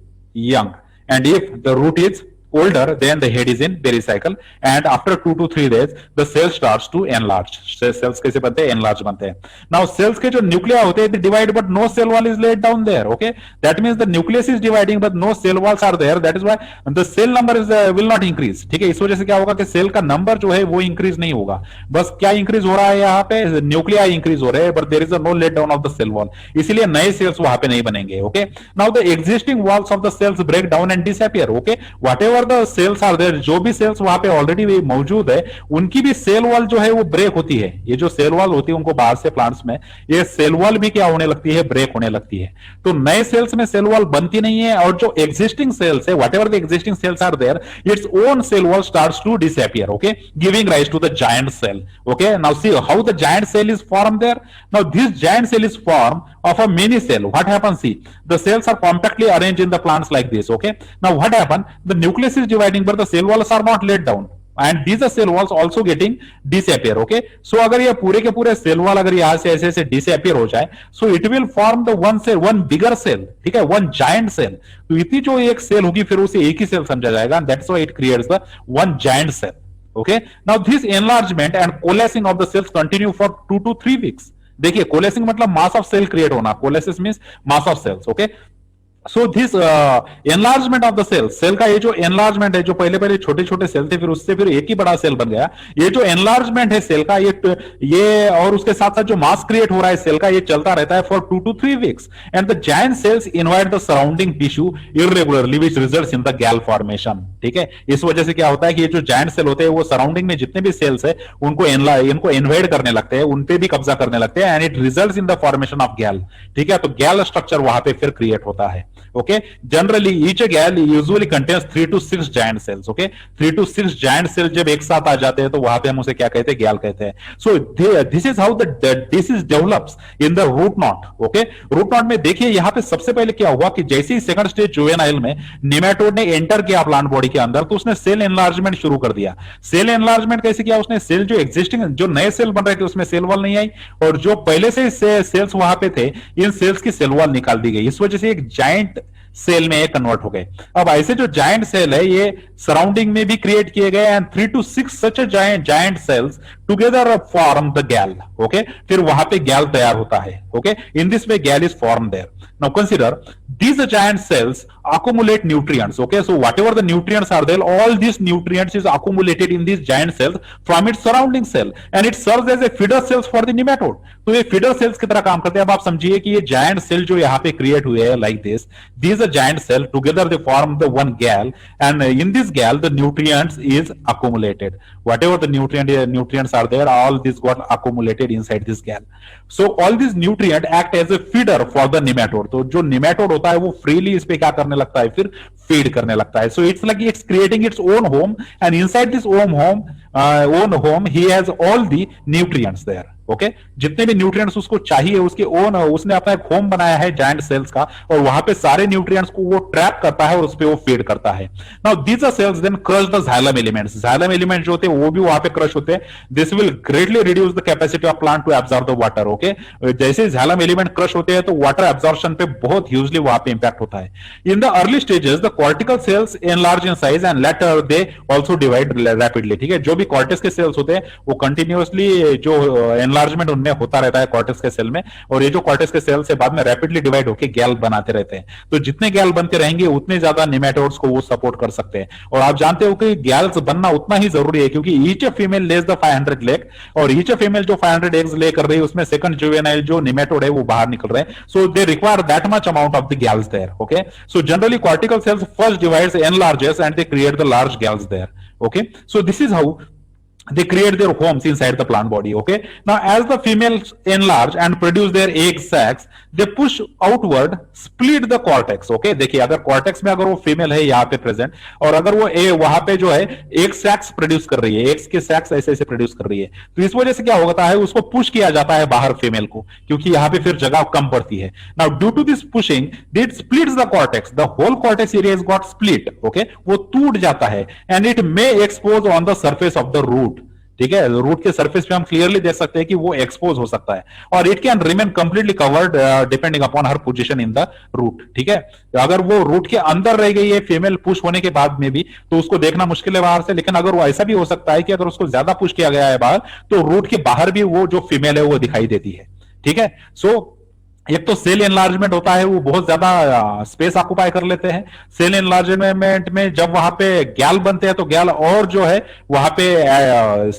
young, and if the root is older then the head is in pericycle and after 2 to 3 days the cell starts to enlarge. cells कैसे बनते हैं, enlarge बनते हैं. now cells के जो nuclei होते हैं they divide but no cell wall is laid down there. okay, that means the nucleus is dividing but no cell walls are there. that is why the cell number is will not increase. ठीक है, इस वजह से क्या होगा कि cell का number जो है वो इंक्रीज नहीं होगा. बस क्या इंक्रीज हो रहा है, यहाँ पे न्यूक्लियाई इंक्रीज हो रहे हैं but there is no let down of the cell wall, इसलिए नए सेल्स वहां पे नहीं बनेंगे. Okay, now the existing walls of the cells break down and disappear. Okay, whatever the cells are there, जो भी सेल्स वहां पे ऑलरेडी मौजूद है उनकी भी सेल वॉल जो है वो ब्रेक होती है. ये जो सेल वॉल होती है उनको बाहर से प्लांट्स में ये सेल वॉल भी क्या होने लगती है, ब्रेक होने लगती है. तो नए सेल्स में सेल वॉल बनती नहीं है और जो एग्जिस्टिंग सेल्स है whatever the existing cells are there its own cell wall starts to disappear. Okay, giving rise to the giant cell. Okay, now see how the giant cell is form there. Now this giant cell is form of a mini cell. What happens, see, the cells are compactly arranged in the plants like this. Okay, now what happened, the nucleus is dividing but the cell walls are not laid down and these are cell walls also getting disappear. Okay, so अगर ये पूरे के पूरे cell wall अगर यहाँ से ऐसे ऐसे disappear हो जाए so it will form the one cell, one bigger cell. ठीक है, one giant cell. तो इतनी जो एक सेल होगी फिर उसे एक ही सेल समझा जाएगा and that's why it creates the one giant cell. Okay, now this enlargement and coalescing of the cells continue for 2 to 3 weeks. देखिए, कोलेसिंग मतलब मास ऑफ सेल क्रिएट होना, कोलेसिस means mass of cells. Okay, so this enlargement of the cell, cell का ये जो enlargement है, जो पहले पहले छोटे छोटे सेल थे, फिर उससे फिर एक ही बड़ा सेल बन गया, ये जो एनलार्जमेंट है सेल का, ये और उसके साथ साथ जो मास क्रिएट हो रहा है सेल का, ये चलता रहता है for 2 to 3 weeks, and the giant cells invite the surrounding tissue irregularly which results in the gall formation. ठीक है, इस वजह से क्या होता है कि ये जो जायंट सेल होते हैं वो सराउंडिंग में जितने भी सेल्स है उनको इनको इन्वेड करने लगते हैं, उन पे भी कब्जा करने लगते हैं, and it results in the formation of गैल। ठीक है, तो गैल स्ट्रक्चर वहां पे फिर क्रिएट होता है। Okay, generally each gall usually contains 3 to 6 giant cells. Okay, 3 to 6 giant cells जब एक साथ आ जाते हैं तो वहां पे हम उसे क्या कहते हैं, गैल कहते हैं। So this is how the disease develops in the root knot. Okay, root knot में देखिए यहाँ पे सबसे पहले क्या हुआ कि जैसे ही सेकंड स्टेज जुवेनाइल में निमेटोड ने एंटर किया प्लांट बॉडी के अंदर, तो उसने सेल एनलार्जमेंट शुरू कर दिया। सेल एनलार्जमेंट कैसे किया उसने, सेल जो एग्जिस्टिंग जो नए सेल बन रहे थे उसमें सेल वॉल नहीं आई, और जो पहले से सेल्स वहां पे थे इन सेल्स की सेल वॉल निकाल दी गई। इस वजह से एक जाइंट सेल में कन्वर्ट हो गए। अब ऐसे जो जायंट सेल है ये सराउंडिंग में भी क्रिएट किए गए, and 3 to 6 such giant cells together form the gall. Okay, फिर वहां पे गैल तैयार होता है। Okay, in this way gall is form there. Now consider these giant cells accumulate nutrients. Okay, so whatever the nutrients are there, all these nutrients is accumulated in these giant cells from its surrounding cell, and it serves as a feeder cells for the nematode. तो ये feeder cells की तरह काम करते हैं। अब आप समझिए कि ये giant cell जो यहाँ पे क्रिएट हुए हैं like this, these are giant cell together they form the one gall, and in this gall the nutrients is accumulated. Whatever the nutrients are there, all this got accumulated inside this gall. So all these nutrients act as a feeder for the nematode. तो जो nematode होता है वो freely इस पे क्या करने लगता है, फिर फीड करने लगता है। So it's like it's creating its own home, and inside this own home he has all the nutrients there. Okay, जितने भी न्यूट्रिएंट्स उसको चाहिए उसके ओन, उसने अपना एक होम बनाया है जायंट सेल्स का, और वहां पे सारे न्यूट्रिएंट्स को वो ट्रैप करता है और उस पे वो फीड करता है। Now these are cells then crush the xylem elements. Xylem element जो होते हैं वो भी वहां पे क्रश होते हैं। This will greatly reduce the capacity of plant to absorb the water. Okay, जैसे जाइलम एलिमेंट क्रश होते हैं तो वाटर एब्जॉर्प्शन पे बहुत ह्यूजली वहां पे इंपैक्ट होता है। In the early stages the cortical cells enlarge in size and later they also divide rapidly. ठीक है, जो भी कॉर्टेक्स के सेल्स होते हैं वो कंटिन्यूअसली जो एनलार्जमेंट उनमें होता रहता है कॉर्टेक्स के सेल में, और ये जो कॉर्टेक्स के सेल से बाद में रैपिडली डिवाइड होकर गैल बनाते रहते हैं। तो जितने गैल बनते रहेंगे उतने ज्यादा निमेटोड्स को वो सपोर्ट कर सकते हैं। और आप जानते हो कि गैल्स बनना उतना ही जरूरी है, क्योंकि each a female less the 500 leg, और ईच ए फीमेल जो 500 एग्स ले कर रही है उसमें सेकंड जुवेनाइल जो निमेटोड है वो बाहर निकल रहे हैं। So they require that much amount of the galls there. Okay, so generally cortical cells first divides enlarges and they create the large galls there. Okay, so this is how they create their homes inside the plant body. Okay, now as the females enlarge and produce their egg sacs, they push outward, split the cortex. Okay, देखिए अगर cortex में अगर वो female है यहाँ पे present, और अगर वो वहां पे जो है एक सैक्स प्रोड्यूस कर रही है, एग्स के सैक्स ऐसे ऐसे प्रोड्यूस कर रही है, तो इस वजह से क्या होता है उसको पुश किया जाता है बाहर फीमेल को, क्योंकि यहाँ पे फिर जगह कम पड़ती है। Now due to this pushing it splits the cortex, the whole cortex area is got split. Okay, वो टूट जाता है, and it may expose on the surface of the root. ठीक है, रूट के सरफेस पे हम क्लियरली देख सकते हैं कि वो एक्सपोज हो सकता है, और it can remain completely covered depending upon her position in the root. ठीक है, अगर वो रूट के अंदर रह गई है फीमेल पुश होने के बाद में भी तो उसको देखना मुश्किल है बाहर से, लेकिन अगर वो ऐसा भी हो सकता है कि अगर उसको ज्यादा पुश किया गया है बाहर तो रूट के बाहर भी वो जो फीमेल है वो दिखाई देती है। ठीक है, सो एक तो सेल एनलार्जमेंट होता है वो बहुत ज्यादा स्पेस ऑक्युपाई कर लेते हैं। सेल एनलार्जमेंट में जब वहां पे गैल बनते हैं तो गैल और जो है वहां पे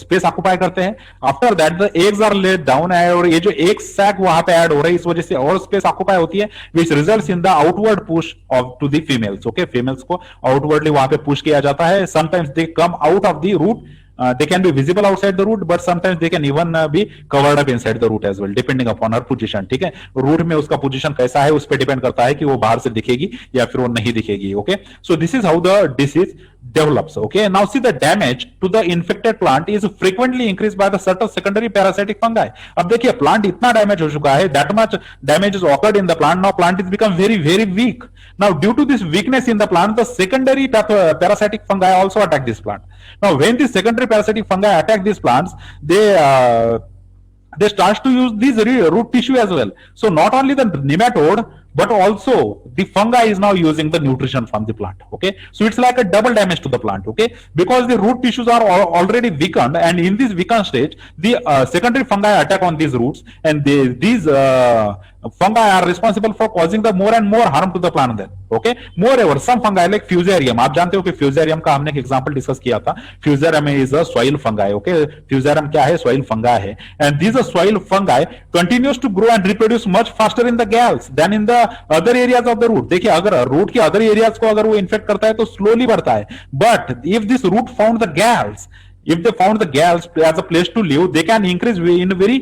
स्पेस ऑक्युपाई करते हैं। After that the eggs are laid down, और ये जो एग सैक वहां पे ऐड हो रही है इस वजह से और स्पेस ऑक्युपाई होती है, which results in the outward push of to the females. Okay, females को आउटवर्डली वहां पे पुश किया जाता है। Sometimes they come out of the root, they can be visible outside the root, but sometimes they can even be covered up inside the root as well, depending upon her position. ठीक है, root में उसका position कैसा है उस पर depend करता है कि वो बाहर से दिखेगी या फिर वो नहीं दिखेगी। Okay, so this is how the disease develops. Okay, now see the damage to the infected plant is frequently increased by the certain secondary parasitic fungi. अब देखिए प्लांट इतना डैमेज हो चुका है, that much damage is occurred in the plant. Now plant is become very very weak. Now due to this weakness in the plant, the secondary parasitic fungi also attack this plant. Now when the secondary parasitic fungi attack these plants, they start to use these root tissue as well. So not only the nematode, but also the fungi is now using the nutrition from the plant. Okay, so it's like a double damage to the plant. Okay, because the root tissues are already weakened, and in this weakened stage the secondary fungi attack on these roots, and these fungi are responsible for causing the more and more harm to the plant then. Okay, moreover some fungi like fusarium, आप जानते हो कि fusarium का हमने एक example discuss किया था. Fusarium is a soil fungi. Okay, fusarium क्या है? soil fungi है. And these soil fungi continues to grow and reproduce much faster in the galls than in the other areas of the root. देखिए अगर root के other areas को अगर वो infect करता है तो स्लोली बढ़ता है. But if this root found the galls, if they found the galls as a place to live, they can increase in a very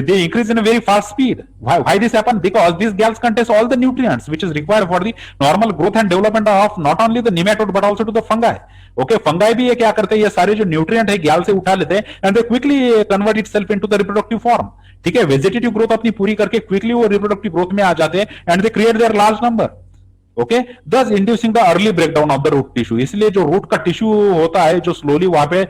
they increase in a very fast speed. Why this happen? Because these galls contains all the nutrients which is required for the normal growth and development of not only the nematode but also to the fungi. Okay, fungi भी ये क्या करते हैं, ये सारे जो nutrient है गैल से उठा लेते हैं and they quickly convert itself into the reproductive form. ठीक है, वेजिटेटिव ग्रोथ अपनी पूरी करके क्विकली वो रिप्रोडक्टिव ग्रोथ में आ जाते हैं and they create their large number. Okay, thus inducing the early breakdown of the root tissue. इसलिए जो रूट का टिश्यू होता है जो स्लोली वहां पे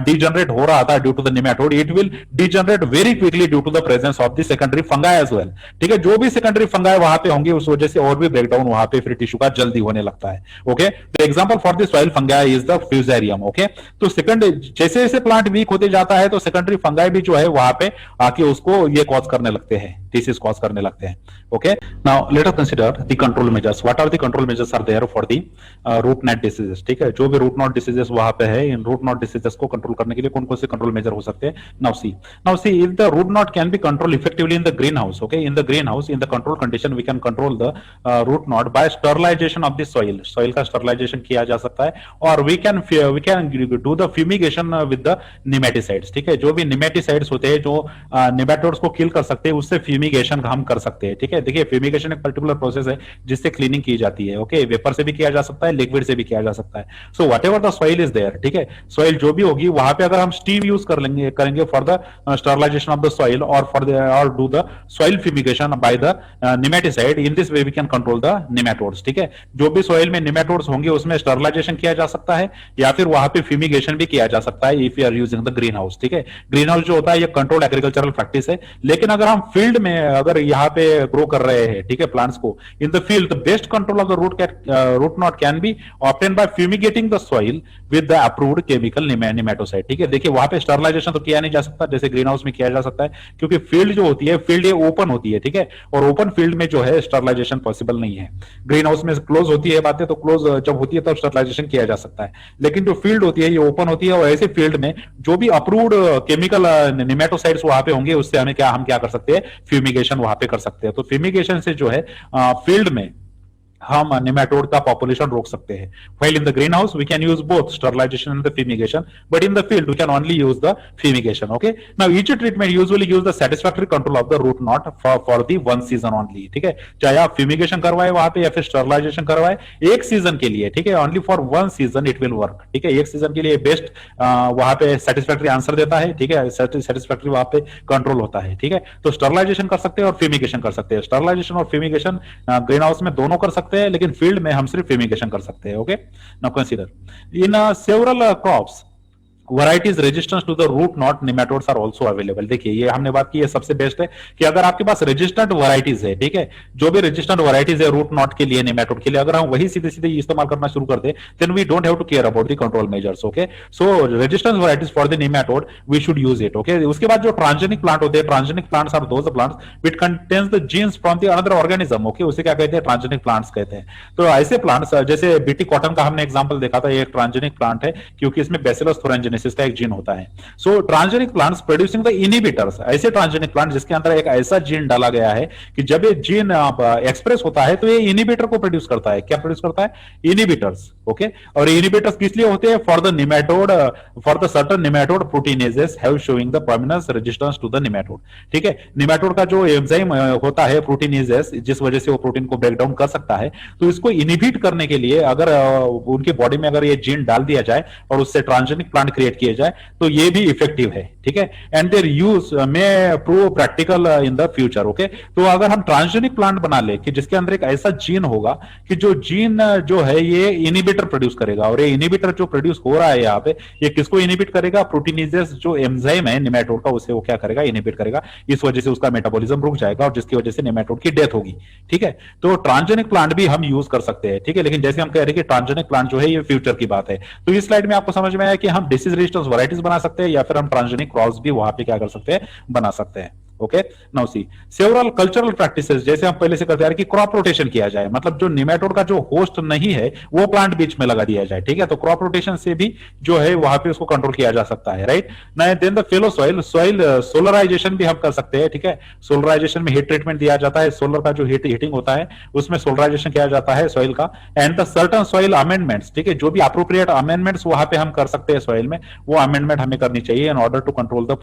डिजनरेट हो रहा था due to the nematode, it will degenerate very quickly due to the presence of the secondary fungi as well. ठीक है, जो भी सेकेंडरी फंगाई वहां पे होंगे उस वजह से और भी ब्रेकडाउन वहां पे फिर टिश्यू का जल्दी होने लगता है. Okay, the example for the soil fungi is the fusarium. Okay, तो सेकंड जैसे जैसे प्लांट वीक होते जाता है तो सेकेंडरी फंगाई भी जो है वहां पे आके उसको ये कॉज करने लगते हैं, डिसीज कॉज करने लगते हैं. Okay, now let us consider the control measures. What are the control measures are there for the root knot diseases. ठीक है, जो भी रूट नॉट डिसीजेस वहां पे है, इन रूट नॉट डिसीजेस को कंट्रोल करने के लिए कौन कौन से कंट्रोल मेजर हो सकते हैं. Now see if the root knot can be control effectively in the green house. Okay, in the green house in the control condition we can control the root knot by sterilization of the soil. Soil का sterilization किया जा सकता है और we can do the fumigation with the nematicides. ठीक है, जो भी नेमेटिसाइड्स होते हैं जो नेमेटोड्स को किल कर सकते हैं उससे फ्यूमिगेशन हम कर सकते हैं. ठीक है, देखिए फ्यूमिगेशन एक पर्टिकुलर प्रोसेस है जिससे क्लीनिंग की जाती है. ओके, वेपर से भी किया जा सकता है, लिक्विड से भी किया जा सकता है. So whatever the soil is there, ठीक है, सॉइल जो भी होगी वहां पे अगर हम स्टीम यूज करेंगे for the sterilization of the soil और फॉर द और do the soil fumigation by the nematicide, in this way we can control the nematodes. ठीक है, जो भी सॉइल में नेमेटोड्स होंगे उसमें स्टरलाइजेशन किया जा सकता है या फिर वहां पे फ्यूमिगेशन भी किया जा सकता है if you are using the green house. ठीक है, ग्रीन हाउस जो होता है ये कंट्रोल एग्रीकल्चरल प्रैक्टिस है. लेकिन अगर हम फील्ड में अगर यहाँ पे ग्रो कर रहे हैं, ठीक है, प्लांट्स को in the field, the best control of the root knot can be obtain by fumigating the soil with the approved chemical nematocide. ठीक है, देखिए वहां पे स्टरलाइजेशन तो किया नहीं जा सकता जैसे ग्रीन हाउस में किया जा सकता है क्योंकि फील्ड जो होती है, फील्ड ये ओपन होती है. ठीक है, और ओपन फील्ड में जो है स्टरलाइजेशन पॉसिबल नहीं है. ग्रीन हाउस में क्लोज होती है बातें, तो क्लोज जब होती है तब स्टरलाइजेशन किया जा सकता है. लेकिन जो फील्ड होती है ये ओपन होती है और ऐसे फील्ड में जो भी अप्रूव्ड केमिकल नेमेटोसाइड्स वहां पे होंगे उससे हम क्या कर सकते हैं, फ्यूमिगेशन वहां पे कर सकते हैं. तो फ्यूमिगेशन से जो है फील्ड में हम नेमेटोड का पॉपुलेशन रोक सकते हैं. While in the greenhouse we can use both sterilization and the fumigation, but in the field we can only use the fumigation. Okay, now each treatment usually use the satisfactory control of the root knot for the one season only. ठीक है, चाहे आप fumigation करवाए वहां पे या फिर sterilization करवाए एक सीजन के लिए. ठीक है, only for one season it will work. ठीक है, एक सीजन के लिए बेस्ट वहां पे सेटिस्फैक्टरी आंसर देता है. ठीक है, सेटिस्फैक्टरी वहां पे कंट्रोल होता है. ठीक है, तो स्टरलाइजेशन कर सकते हैं और फ्यूमिगेशन कर सकते हैं. स्टरलाइजेशन और फ्यूमिगेशन ग्रीन हाउस में दोनों कर सकते हैं लेकिन फील्ड में हम सिर्फ फ्यूमिगेशन कर सकते हैं. Okay, now consider in several crops varieties resistance to the root knot nematodes are also available. देखिए ये हमने बात की, ये सबसे बेस्ट है कि अगर आपके पास रेजिस्टेंट वैराइटीज है, ठीक है, जो भी रेजिस्टेंट वैराइटीज है रूट नॉट के लिए, नेमेटोड के लिए, अगर हम वही सीधे सीधे इस्तेमाल करना शुरू कर दे then we don't have to care about the control measures. Okay, so resistance varieties for the nematode we should use it. Okay, उसके बाद जो ट्रांसजेनिक प्लांट होते हैं, transgenic plants are those plants which contains the genes from the another organism. Okay, उसे क्या कहते हैं, transgenic plants कहते हैं. तो ऐसे प्लांट्स जैसे बीटी कॉटन का हमने एग्जांपल देखा था, ये एक ट्रांसजेनिक प्लांट है क्योंकि इसमें बैसिलस थोरेंजेनेसिस का एक जीन होता है. So transgenic plants producing the inhibitors, ऐसे ट्रांसजेनिक प्लांट जिसके अंदर एक ऐसा जीन डाला गया है कि जब ये जीन एक्सप्रेस होता है तो ये इनहिबिटर को प्रोड्यूस करता है. क्या प्रोड्यूस करता है, इनहिबिटर्स. ओके, और इनहिबिटर्स किस लिए होते हैं, for the nematode, for the certain nematode proteinases have showing the prominence resistance to the nematode. ठीक है, नेमेटोड का जो एंजाइम होता है प्रोटीनेजेस, जिस वजह से वो प्रोटीन को ब्रेक डाउन कर सकता है, तो इसको इनहिबिट करने के लिए अगर उनके बॉडी में अगर ये जीन डाल दिया जाए और उससे ट्रांसजेनिक प्लांट क्रिएट किए जाए तो ये भी इफेक्टिव है. ठीक है, एंड देयर यूज में prove practical in the future. Okay, तो अगर हम ट्रांसजेनिक प्लांट बना ले कि जिसके अंदर एक ऐसा जीन होगा कि जो जीन जो है ये इनहिबिटर प्रोड्यूस करेगा, और ये इनहिबिटर जो प्रोड्यूस हो रहा है यहाँ पे, ये किसको इनहिबिट करेगा, प्रोटीनेजेस जो एंजाइम है नेमेटोड का, उसे वो क्या करेगा, इनहिबिट करेगा. इस वजह से उसका मेटाबॉलिज्म रुक जाएगा और जिसकी वजह से नेमेटोड की डेथ होगी. ठीक है, तो ट्रांसजेनिक प्लांट भी हम यूज कर सकते हैं. ठीक है, लेकिन जैसे हम कह रहे हैं कि ट्रांसजेनिक प्लांट जो है ये फ्यूचर की बात है, तो इस स्लाइड में आपको समझ में आया कि हम डिसीज रेजिस्टेंस वैराइटीज बना सकते हैं या फिर हम ट्रांसजेनिक क्रॉस भी वहां पे क्या कर सकते हैं, बना सकते हैं. ओके, नाउ सी सेवरल कल्चरल प्रैक्टिसेस, जैसे हम पहले से करते आ रहे कि क्रॉप रोटेशन किया जाए, मतलब जो निमेटोड का जो होस्ट नहीं है वो प्लांट बीच में लगा दिया जाए, ठीक है, तो क्रॉप रोटेशन से भी जो है वहां पे उसको कंट्रोल किया जा सकता है, right. Then the fallow soil soil solarization भी हम कर सकते हैं, ठीक है, सोलराइजेशन में हीट ट्रीटमेंट दिया जाता है, सोलर का जो हीटिंग होता है उसमें सोलराइजेशन किया जाता है सॉइल का। And the certain soil amendments, ठीक है, जो भी अप्रोप्रिएट अमेंडमेंट्स वहां पे हम कर सकते हैं सॉइल में, वो अमेंडमेंट हमें करनी चाहिए in order to control the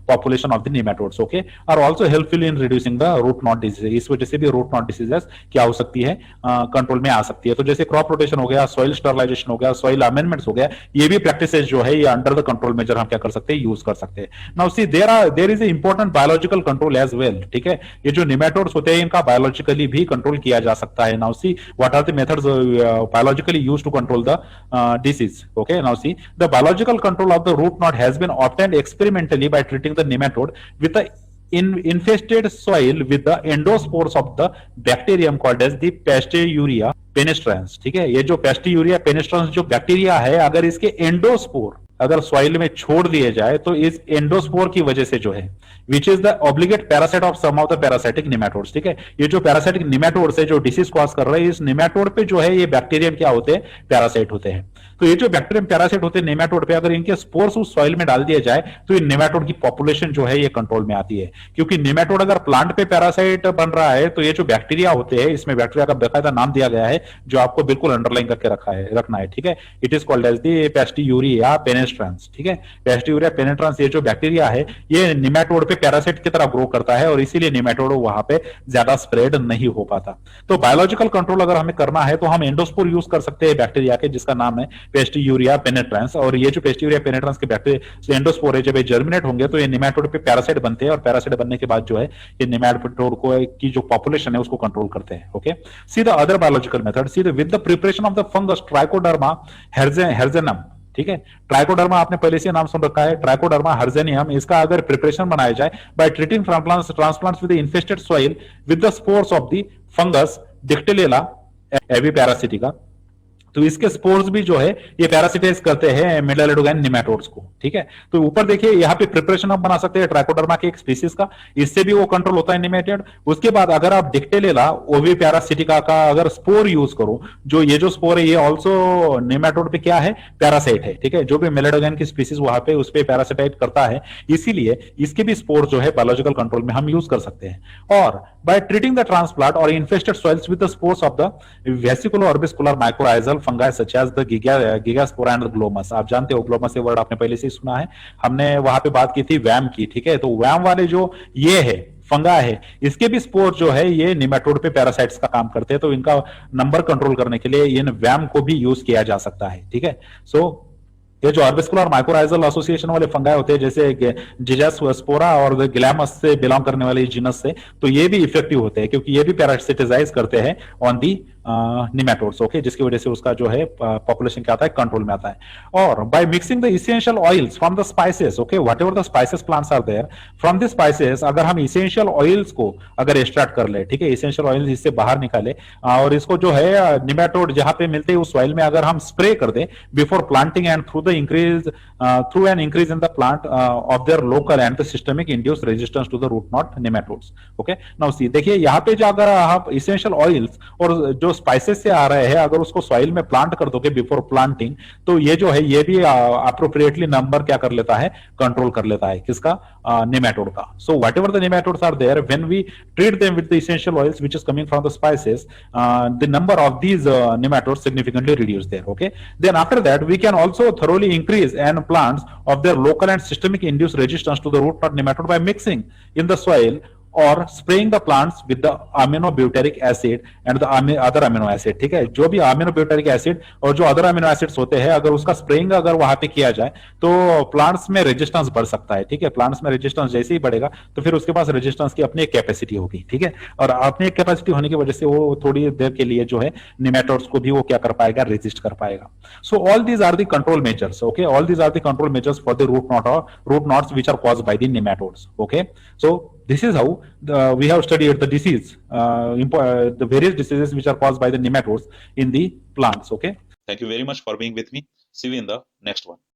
population of the nematodes, okay, are also helpful in reducing the root knot disease. इस वजह से भी रूट नॉट डिजीजेस क्या हो सकती है, कंट्रोल में आ सकती है। तो जैसे क्रॉप रोटेशन हो गया, सॉइल स्टरलाइजेशन हो गया, सॉइल अमेंडमेंट्स हो गया, ये भी प्रैक्टिसेस जो है ये अंडर द कंट्रोल मेजर हम क्या कर सकते हैं, यूज कर सकते हैं। Now see there is a important biological control as well, ठीक है, ये जो निमेटोड्स होते हैं इनका बायोलॉजिकली भी कंट्रोल किया जा सकता है। Now see what are the methods biologically used to control the disease, okay, now see the biological control of the root knot has been obtained experimentally by treating the nematode with the infested soil with the endospores of the bacterium called as the Pasteuria penetrans, ठीक है, ये जो Pasteuria penetrans जो bacteria है अगर इसके endospore अगर soil में छोड़ दिए जाए तो इस एंडोस्पोर की वजह से जो है which is the obligate parasite of some of the parasitic nematodes, ठीक है, ये जो पैरासाइटिक निमेटोड्स है जो डिसीज कॉज कर रहे हैं इस निमेटोड पे जो है ये बैक्टीरियम क्या होते हैं, पैरासाइट होते हैं। तो ये जो बैक्टीरियम पैरासाइट होते हैं निमेटोड पे अगर इनके स्पोर्स उस सॉइल में डाल दिए जाए तो ये निमेटोड की पॉपुलेशन जो है ये कंट्रोल में आती है, क्योंकि निमेटोड अगर प्लांट पे पैरासाइट बन रहा है तो ये जो बैक्टीरिया होते हैं इसमें बैक्टीरिया का बेकायदा नाम दिया गया है जो आपको बिल्कुल अंडरलाइन करके रखना है, ठीक है, it is called as the Pasteuria penetrans, ठीक है, पेस्टियूरिया पेनेट्रांस ये जो बैक्टीरिया है ये निमेटोड पे पैरासाइट की तरह ग्रो करता है और इसीलिए निमेटोड वहां पे ज्यादा स्प्रेड नहीं हो पाता। तो बायोलॉजिकल कंट्रोल अगर हमें करना है तो हम एंडोस्पोर यूज कर सकते हैं बैक्टीरिया के जिसका नाम है पेस्टियूरिया पेनेट्रांस, और ये जो पेस्टियूरिया पेनेट्रांस के बैक्टीरिया एंडोस्पोर है जब ये जर्मिनेट होंगे तो ये निमेटोड पे पैरासाइट बनते हैं और पैरासाइट बनने के बाद जो है ये निमेटोड को की जो पॉपुलेशन है उसको कंट्रोल करते हैं, okay. See the other biological method, see with the preparation of the fungus Trichoderma harzianum, ठीक है, ट्राइकोडर्मा आपने पहले से नाम सुन रखा है, ट्राइकोडर्मा हर्जेनियम, इसका अगर प्रिपरेशन बनाया जाए by treating transplants with infested soil with the spores of the fungus Dactylella oviparasitica, तो इसके स्पोर्स भी जो है ये पैरासिटाइज करते हैं मिडालिडोगाइन निमेटोड्स को, ठीक है। तो ऊपर देखिए यहाँ पे प्रिपरेशन आप बना सकते हैं ट्राइकोडर्मा के एक स्पीसीज का, इससे भी वो कंट्रोल होता है निमेटोड। उसके बाद अगर आप डिक्टेलेला ओविपैरासिटिका का अगर स्पोर यूज करो, जो ये जो स्पोर है ये ऑल्सो निमेटोड पे क्या है, पैरासाइट है, ठीक है, जो भी मिडालिडोगाइन की स्पीसीज वहां पे उस पे पैरासाइटाइट करता है, इसीलिए इसके भी स्पोर जो है बायोलॉजिकल कंट्रोल में हम यूज कर सकते हैं। और बाय ट्रीटिंग द ट्रांसप्लांट और infested soils with the spores of the vesicular arbuscular mycorrhizal fungi such as the Gigaspora and Glomus, आप जानते हो ग्लोमस ये वर्ड आपने पहले से ही सुना है, हमने वहां पे बात की थी वैम की, ठीक है, तो वैम वाले जो ये है फंगा है इसके भी स्पोर जो है ये निमेटोड पे पैरासाइट्स का काम करते हैं, तो इनका नंबर कंट्रोल करने के लिए इन वैम को भी यूज किया जा सकता है, ठीक है। सो ये जो ऑर्बिस्कुलर माइक्रोराइजल एसोसिएशन वाले फंगाई होते हैं जैसे जिजास्पोरा और ग्लैमस से बिलोंग करने वाले जीनस से, तो ये भी इफेक्टिव होते हैं क्योंकि ये भी पैरासिटाइज करते हैं ऑन दी निमेटोड्स, ओके, जिसकी वजह से उसका जो है पॉपुलेशन क्या आता है, कंट्रोल में आता है। और by mixing the essential oils from the spices, okay, whatever the spices plants are there, from the spices अगर हम इसेंशियल ऑयल्स को अगर एक्सट्रैक्ट कर ले, ठीक है, इसेंशियल ऑयल्स इससे बाहर निकाले और इसको जो है निमेटोड जहां पे मिलते हैं उस सॉइल में अगर हम स्प्रे कर दें before planting and through an increase in the plant of their local and systemic induce resistance to the root knot nematodes, okay. Now see देखिए यहाँ पे जो अगर आप इसेंशियल ऑयल्स और जो स्पाइसेस से आ रहे हैं अगर उसको सॉइल में प्लांट कर दोगे बिफोर प्लांटिंग तो ये जो है ये भी अप्रोप्रिएटली नंबर क्या कर लेता है, कंट्रोल कर लेता है, किसका, निमेटोड का। So whatever the nematodes are there when we treat them with the essential oils which is coming from the spices, the number of these nematodes significantly reduced there, okay. Then after that we can also thoroughly increase and plants of their local and systemic induced resistance to the root knot nematode by mixing in the soil और spraying the plants with the aminobutyric acid and the other amino acid, ठीक है, जो भी अमीनोब्यूटेरिक acid और जो other amino acids होते हैं अगर उसका स्प्रेइंग अगर वहां पे किया जाए तो प्लांट्स में रेजिस्टेंस बढ़ सकता है, ठीक है, प्लांट्स में रेजिस्टेंस जैसे ही बढ़ेगा तो फिर उसके पास रेजिस्टेंस की अपनी एक कैपेसिटी होगी, ठीक है, और अपनी एक कैपेसिटी होने की वजह से वो थोड़ी देर के लिए जो है निमेटोड्स को भी वो क्या कर पाएगा, रेजिस्ट कर पाएगा। So all these are the control measures, okay, all these are the control measures for the root knots which are caused by the nematodes, okay. So this is how we have studied the disease, the various diseases which are caused by the nematodes in the plants, okay. Thank you very much for being with me. See you in the next one.